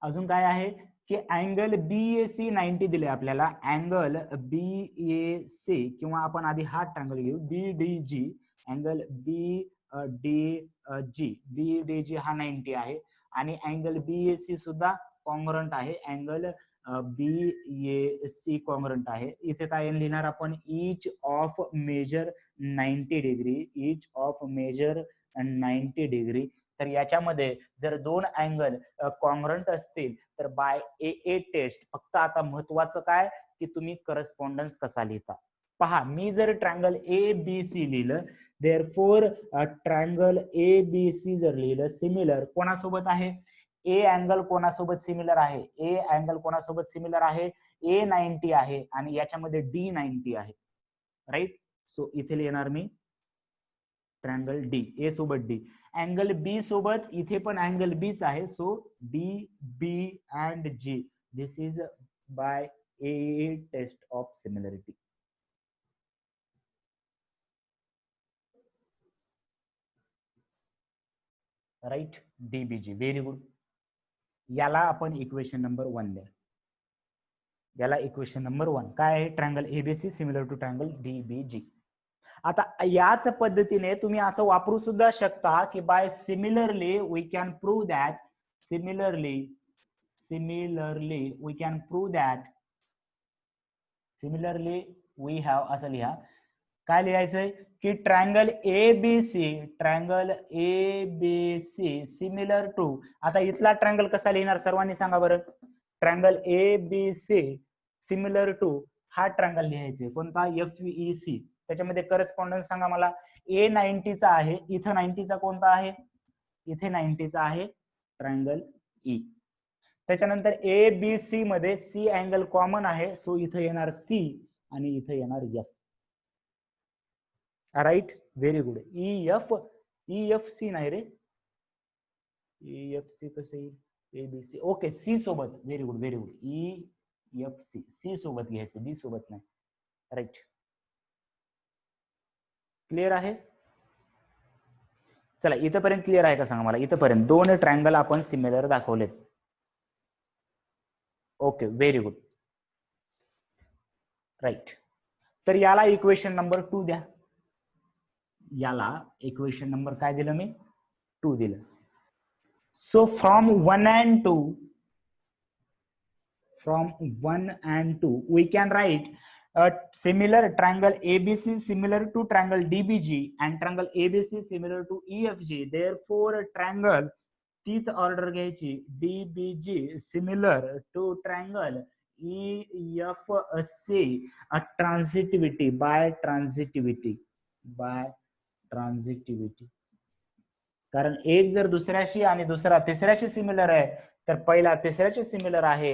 अजून काय आहे की अँगल बीएसी 90 दिले आपल्याला. अँगल बीएसी किंवा आपण आधी हा ट्रायंगल घेऊ, बीडीजी. अँगल बीडीजी, बीडीजी हा 90 आहे आणि अँगल बीएसी सुद्धा कॉन्ग्रंट आहे. अँगल बीएसी कॉन्ग्रंट आहे. इथे काय लिहिणार आपण? Each of measure 90 degree. Each of measure 90 degree. तर याच्यामध्ये जर दोन अँगल कॉन्ग्रंट असतील तर बाय ए टेस्ट. फक्त आता महत्वाचं काय की तुम्ही करस्पॉन्डन्स कसा लिहिता. पहा, मी जर ट्रायंगल ए बी सी लिहिलं, therefore triangle A B C जर लिहिलं सिमिलर कोणासोबत आहे? ए अँगल कोणासोबत सिमिलर आहे? ए अँगल कोणासोबत सिमिलर आहे? ए 90 आहे आणि याच्यामध्ये डी 90 आहे. राईट. सो इथे लिहिणार मी ट्रायंगल डी. ए सोबत डी. अँगल बी सोबत इथे पण अँगल बीच आहे. So D B and G. This is by a test of similarity. Right. DBG. Very good. याला आपण इक्वेशन नंबर 1 द्या. याला इक्वेशन नंबर 1 काय आहे? Triangle ABC similar to triangle DBG. आता याच पद्धतीने तुम्ही असं वापरू सुद्धा शकता की by similarly we can prove that similarly we can prove that similarly we have असं लिहा. काय लिहायचंय की triangle A B C similar to. आता इथला ट्रायंगल कसा लिहिणार सर्वांनी सांगा बरं. Triangle A B C similar to हा ट्रायंगल लिहायचे कोणता FEC. त्याच्यामध्ये करस्पॉन्डन्स सांगा मला. A90 चा आहे, इथं 90 चा कोणता आहे, इथे 90 चा आहे ट्रायंगल E. त्याच्यानंतर ABC मध्ये C अँगल कॉमन आहे, सो इथं येणार C आणि इथं येणार F. Right, very good. EFC नाही रे, EFC कसं येईल, ABC. ओके, C सोबत. Very good very good. EFC C सोबत घ्यायचं, B सोबत नाही. राईट, क्लिअर आहे. चला इथपर्यंत क्लिअर आहे का सांगा मला. इथपर्यंत दोन ट्रायंगल आपण सिमिलर दाखवलेत. Okay, very good. राईट, तर याला इक्वेशन नंबर 2 द्या. याला इक्वेशन नंबर काय दिलं मी, 2 दिलं. So from 1 and 2 we can write a similar triangle ABC similar to triangle DBG and triangle ABC similar to EFG. Therefore triangle तीच order घ्यायची, DBG similar to triangle EFC a transitivity by transitivity. कारण एक जर दुसऱ्याशी आणि दुसरा तिसऱ्याशी similar आहे तर पहिला तिसऱ्याशी सिमिलर आहे,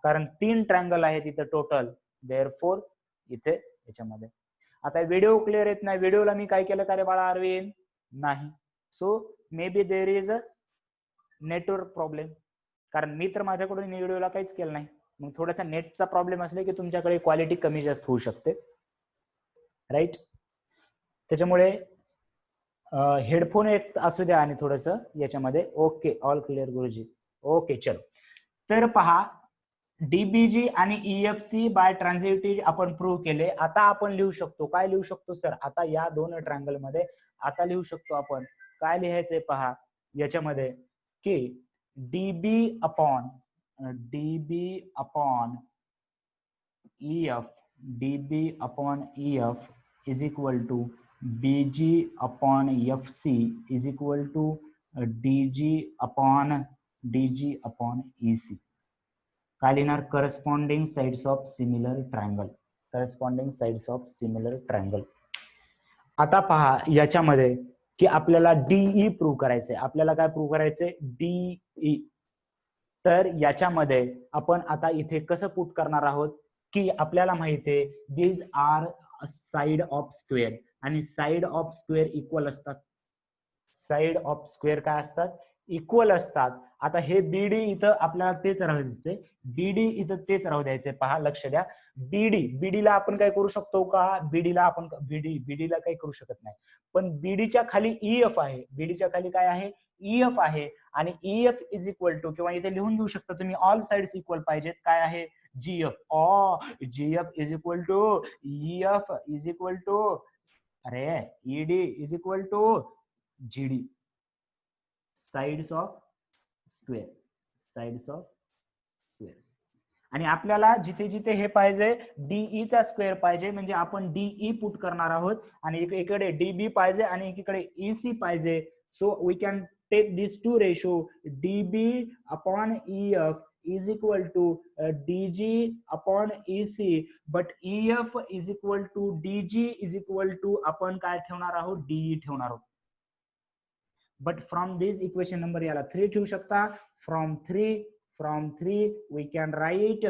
कारण 3 ट्रायंगल आहेत इथे टोटल. देअरफोर इथे याच्यामध्ये. आता व्हिडिओ क्लिअर येत नाही, व्हिडिओला मी काय केलं का रे बाळा अरविंद, नाही. So may be there is a network problem, कारण मी तर माझ्याकडून व्हिडिओला काहीच केलं नाही. मग थोडासा नेटचा प्रॉब्लेम असले की तुमच्याकडे क्वालिटी कमी जास्त होऊ शकते. राईट, त्याच्यामुळे हेडफोन एक असू द्या आणि थोडस याच्यामध्ये. ओके, ऑल क्लिअर गुरुजी. ओके, चलो. तर पहा, DBG आणि EFC बाय ट्रान्झिटिव्हिटी आपण प्रूव्ह केले. आता आपण लिहू शकतो, काय लिहू शकतो सर, आता या दोन ट्रायंगल मध्ये आता लिहू शकतो आपण काय लिहायचंय पहा याच्यामध्ये की DB upon EF is equal to BG upon FC is equal to DG upon EC. काय लिहिणार, corresponding sides of similar triangle. आता पहा याच्यामध्ये की आपल्याला DE प्रूव्ह करायचंय. आपल्याला काय प्रूव्ह करायचंय, DE. तर याच्यामध्ये आपण आता इथे कसं पुट करणार आहोत की आपल्याला माहितीये these are side of square आणि साइड ऑफ स्क्वेअर इक्वल असतात. साइड ऑफ स्क्वेअर काय असतात, इक्वल असतात. आता हे BD इथं आपल्याला तेच राहू द्यायचंय, BD इथं तेच राहू द्यायचंय. पहा लक्ष द्या, BD ला आपण काय करू शकतो का, BD ला काही करू शकत नाही. पण BDच्या खाली EF आहे, BDच्या खाली काय आहे, EF आहे. आणि EF इज इक्वल टू, किंवा इथे लिहून देऊ शकता तुम्ही, ऑल साइड्स इक्वल पाहिजेत, काय आहे, GF. GF is equal to EF is equal to ED is equal to GD, sides of square. आणि आपल्याला जिथे जिथे हे पाहिजे DE चा स्क्वेअर पाहिजे, म्हणजे आपण DE पुट करणार आहोत. आणि एकीकडे DB पाहिजे आणि एकीकडे EC पाहिजे. So we can take this to ratio, DB upon EF is equal to DG upon EC, but EF is equal to DG is equal to आपण काय ठेवणार आहोत, DE ठेवणार आहोत. But from this equation number याला 3 ठेवू शकता. From 3 we can write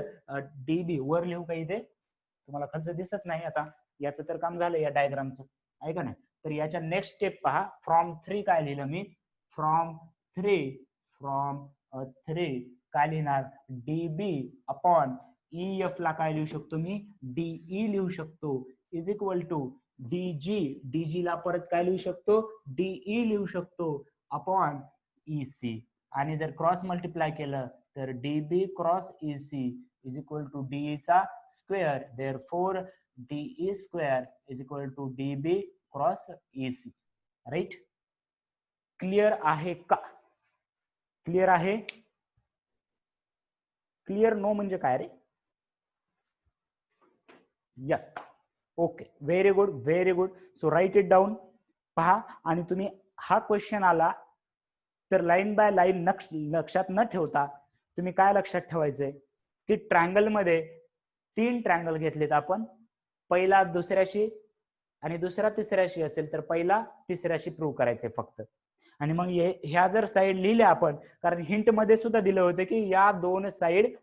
DB. वर लिहू का इथे, तुम्हाला खालचं दिसत नाही. आता याचं तर काम झालं या डायग्रामचं, आहे का नाही. तर याच्या नेक्स्ट स्टेप पहा. फ्रॉम 3 काय लिहिलं मी, फ्रॉम 3 काय लिहिणार, DB अपॉन EF ला काय लिहू शकतो मी, DE लिहू शकतो, इज इक्वल टू DG ला परत काय लिहू शकतो, DE लिहू शकतो, अपॉन EC. आणि जर क्रॉस मल्टिप्लाय केलं तर DB cross EC is equal to DE चा square. Therefore DE square is equal to DB cross AC. Right? Clear आहे का? क्लिअर आहे? क्लिअर नो म्हणजे काय रे? Yes. Okay, very good, very good. So write it down. पहा, आणि तुम्ही हा क्वेश्चन आला तर लाईन बाय लाईन लक्षात न ठेवता तुम्ही काय लक्षात ठेवायचंय की ट्रायंगल मध्ये 3 ट्रायंगल घेतलेत आपण. पहिला दुसऱ्याशी आणि दुसरा तिसऱ्याशी असेल तर पहिला तिसऱ्याशी प्रूव्ह करायचे फक्त. आणि मग ह्या जर साइड लिहिल्या आपण, कारण हिंट मध्ये सुद्धा दिलं होतं की या 2 साइड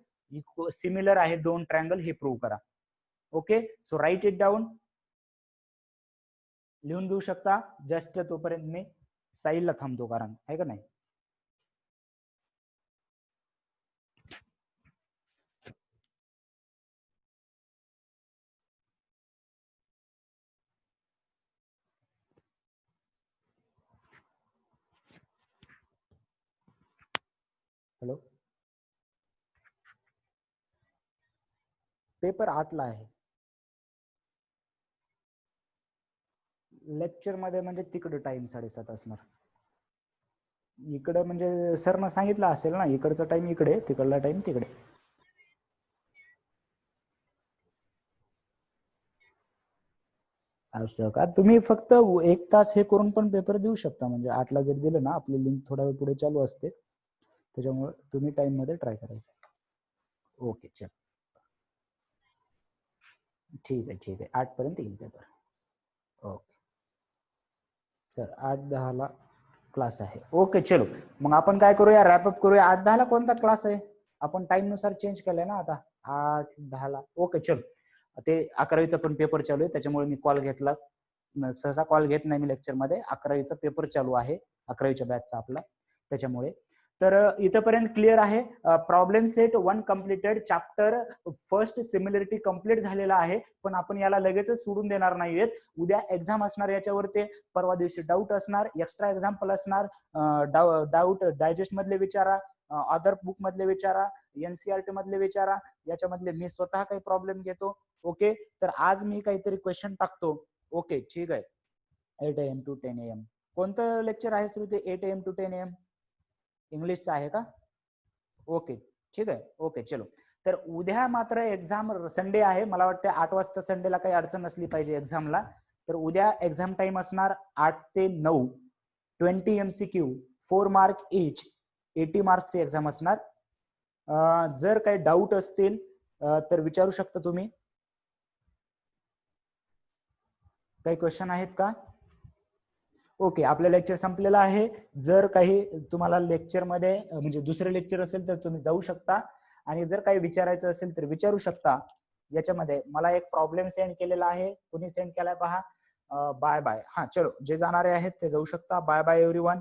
सिमिलर आहे 2 ट्रायंगल, हे प्रूव्ह करा. Okay, so write it down. लिहून घेऊ शकता. जस्ट तोपर्यंत मी साईडला थांबतो, कारण आहे का नाही. हॅलो, पेपर 8 ला आहे. लेक्चर मध्ये म्हणजे तिकडे टाइम 7:30 असणार. इकडे म्हणजे सरनं सांगितलं असेल ना, इकडचा टाइम इकडे, तिकडला टाइम तिकडे. असं का? तुम्ही फक्त 1 तास हे करून पण पेपर देऊ शकता. म्हणजे 8 ला जर दिलं ना, आपली लिंक थोडा वेळ पुढे चालू असते, त्याच्यामुळे तुम्ही टाइम मध्ये ट्राय करायचं. ओके, चल, ठीक आहे, ठीक आहे. 8 पर्यंत येईल पेपर. ओके, चल, 8:10 ला क्लास आहे. ओके, चलो मग आपण काय करूया, रॅपअप करूया. 8:10 ला कोणता क्लास आहे? आपण टाइम नुसार चेंज केलंय ना आता, 8:10 ला. ओके, चलो. ते 11वीचा पण पेपर चालू आहे, त्याच्यामुळे मी कॉल घेतला. सहसा कॉल घेत नाही मी लेक्चर मध्ये. 11वीचा पेपर चालू आहे, 11वीच्या बॅचचा आपला, त्याच्यामुळे. तर इथपर्यंत क्लिअर आहे. Problem set 1 completed. Chapter first similarity complete झालेला आहे, पण आपण याला लगेचच सोडून देणार नाहीयेत. उद्या एक्झाम असणार याच्यावर, ते परवा दिवशी डाऊट असणार, एक्स्ट्रा एक्झाम्पल असणार. डाऊट डायजेस्ट मधले विचारा, अदर बुक मधले विचारा, एनसीआरटी मधले विचारा, याच्यामधले मी स्वतः काही प्रॉब्लेम घेतो. ओके, तर आज मी काहीतरी क्वेश्चन टाकतो. ओके, ठीक आहे. 8 AM to 10 AM कोणतं लेक्चर आहे सुरू? ते 8 AM to 10 AM इंग्लिशचं आहे का? ओके, ठीक आहे. ओके, चलो. तर उद्या मात्र एक्झाम संडे आहे, मला वाटतं 8 वाजता संडेला काही अडचण नसली पाहिजे एक्झामला. तर उद्या एक्झाम टाइम असणार 8 ते 9. 20 MCQ, 4 मार्क इच, 80 मार्क्सची एक्झाम असणार. जर काही डाऊट असतील तर विचारू शकता तुम्ही. काही क्वेश्चन आहेत का? ओके, आपलं लेक्चर संपलेलं आहे. जर काही तुम्हाला लेक्चर मध्ये म्हणजे दुसरे लेक्चर असेल तर तुम्ही जाऊ शकता, आणि जर काही विचारायचं असेल तर विचारू शकता. याच्यामध्ये मला एक प्रॉब्लेम सेंड केलेला आहे. कोणी सेंड केलाय पहा. Bye bye. हा, चलो, जे जाणारे आहेत ते जाऊ शकता. Bye bye everyone.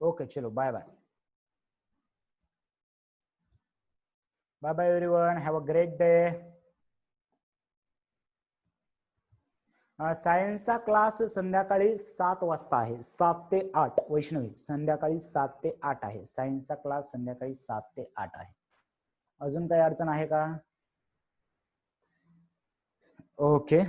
ओके, चलो, bye bye. Bye bye everyone, have a great day. सायन्सचा क्लास संध्याकाळी 7 वाजता आहे, 7 ते 8. वैष्णवी, संध्याकाळी 7 ते 8 आहे सायन्सचा क्लास, संध्याकाळी 7 ते 8 आहे. अजून काही अडचण आहे का? ओके,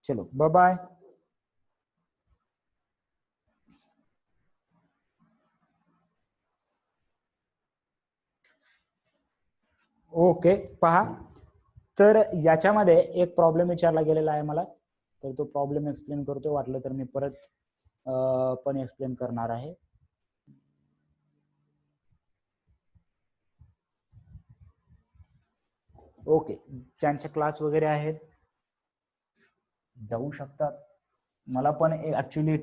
चलो, बाय बाय. ओके, पहा, तर याच्यामध्ये एक प्रॉब्लेम विचारला गेलेला आहे मला, तर तो प्रॉब्लेम एक्सप्लेन करतो. वाटलं तर मी परत पण एक्सप्लेन करणार आहे. ओके, ज्यांचे क्लास वगैरे आहेत जाऊ शकतात. मला पण ऍक्च्युली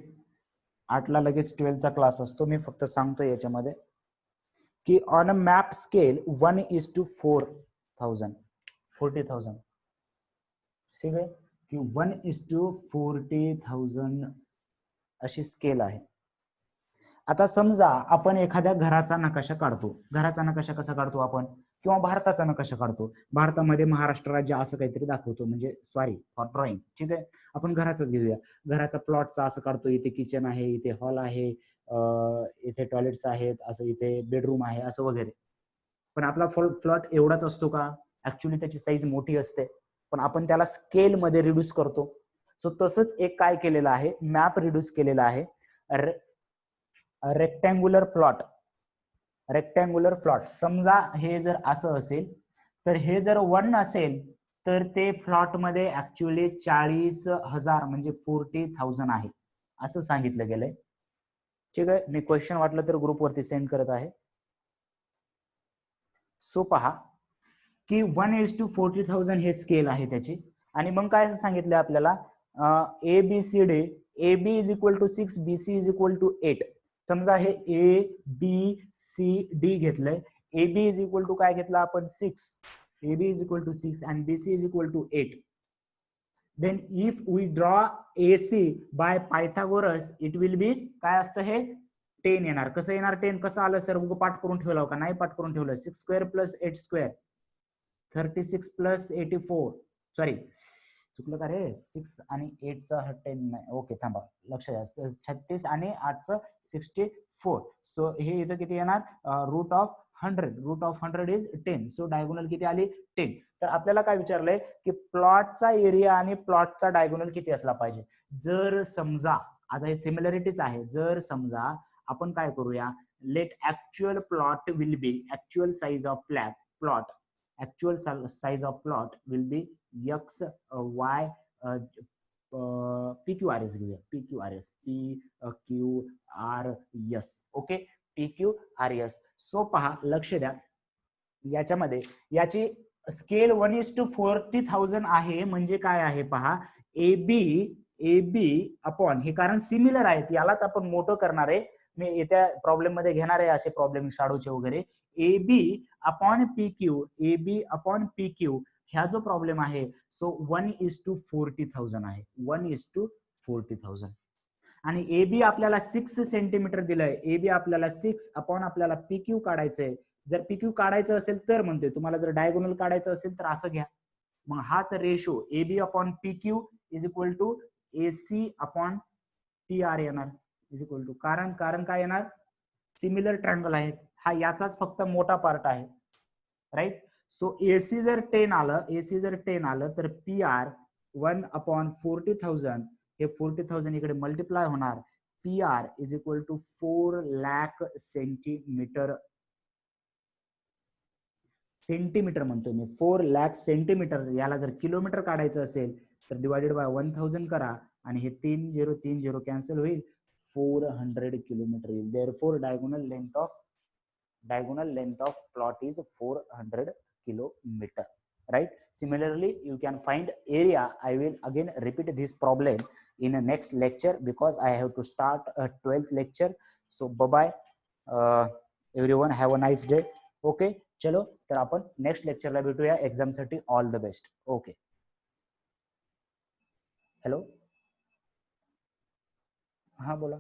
8 ला लगेच 12चा क्लास असतो. मी फक्त सांगतो याच्यामध्ये की ऑन अ मॅप स्केल 1:40,000. 40,000 ठीक आहे. की 1:40,000 अशी स्केल आहे. आता समजा आपण एखाद्या घराचा नकाशा काढतो. घराचा नकाशा कसा काढतो आपण, किंवा भारताचा नकाशा काढतो. भारतामध्ये महाराष्ट्र राज्य असं काहीतरी दाखवतो, म्हणजे सॉरी फॉर ड्रॉइंग. ठीक आहे, आपण घराचाच घेऊया. घराचा प्लॉटचा असं काढतो. इथे किचन आहे, इथे हॉल आहे, इथे टॉयलेट्स आहेत, असं इथे बेडरूम आहे, असं वगैरे. पण आपला प्लॉट एवढाच असतो का? ऍक्च्युली त्याची साईज मोठी असते, पण आपण त्याला स्केल मध्ये रिड्यूस करतो. सो तसंच एक काय केलेलं आहे, मॅप रिड्यूस केलेला आहे. Rectangular plot. रेक्टँग्युलर प्लॉट समजा हे जर असं असेल, तर हे जर 1 असेल तर ते प्लॉट मध्ये ऍक्च्युअली 40,000 म्हणजे 40,000 आहे, असं सांगितलं गेलंय. ठीक आहे, मी क्वेश्चन वाटलं तर ग्रुपवरती सेंड करत आहे. सो पहा की 1:40,000 हे स्केल आहे त्याची. आणि मग काय सांगितलं आपल्याला, ABCD, AB is equal to 6, BC is equal to 8. समजा हे ABCD घेतलंय. AB इज इक्वल टू काय घेतलं आपण, 6. AB is equal to 6 and BC is equal to 8. then if we draw AC by Pythagoras it will be काय असतं हे, 10 येणार. कसं येणार 10, कसं आलं सर, पाठ करून ठेवलं का? नाही पाठ करून ठेवलं. 6 square plus 8 square 36 plus 84, sorry चुकलं का रे, 6 आणि 8चा 10 नाही, ओके थांबा, लक्ष द्या, 36 आणि 8चं 64. सो हे इथं किती येणार, root of 100. Root of 100 is 10. So diagonal किती आली, 10. तर आपल्याला काय विचारलंय की प्लॉटचा एरिया आणि प्लॉटचा डायगोनल किती असला पाहिजे. जर समजा आता हे सिमिलरिटीच आहे, जर समजा आपण काय करूया, let actual plot will be, actual size of plot, actual size of plot will be x y PQRS घेऊया, PQRS PQRS. Okay, PQRS. So पहा, लक्ष द्या, याच्यामध्ये याची स्केल 1:40,000 आहे. म्हणजे काय आहे पहा, AB अपॉन हे, कारण सिमिलर आहेत, यालाच आपण मोठं करणार आहे. मी येत्या प्रॉब्लेम मध्ये घेणार आहे असे प्रॉब्लेम शाडोचे वगैरे. AB upon PQ, AB upon PQ ह्या जो प्रॉब्लेम आहे, सो 1:40,000 आहे. 1:40,000. आणि AB आपल्याला 6 सेंटीमीटर दिलंय. AB आपल्याला 6 अपॉन आपल्याला PQ काढायचंय. जर PQ काढायचं असेल तर म्हणतोय, तुम्हाला जर डायगोनल काढायचं असेल तर असं घ्या. मग हाच ratio AB upon PQ is equal to AC upon TR येणार, इज इक्वल टू, कारण काय येणार, सिमिलर ट्रायंगल आहेत. हा याचाच फक्त मोठा पार्ट आहे, राईट. सो AC जर 10 आलं तर PR 1/40,000, हे 40,000 इकडे मल्टिप्लाय होणार. PR is equal to 4 lakh centimeter. Centimeter म्हणतोय मी, 4 लाख सेंटीमीटर. याला जर किलोमीटर काढायचं असेल तर डिवायडेड बाय 1000 करा, आणि हे 3030 कॅन्सल होईल, 400 किलोमीटर येईल. Therefore diagonal length of plot is 400 kilometre, right? Similarly you can find area. I will again repeat this problem in a next lecture because I have to start a 12th lecture. So bye bye, everyone, have a nice day. Okay, चलो, तर आपण next लेक्चरला भेटूया exam साठी. All the best. Okay, hello, हा बोला.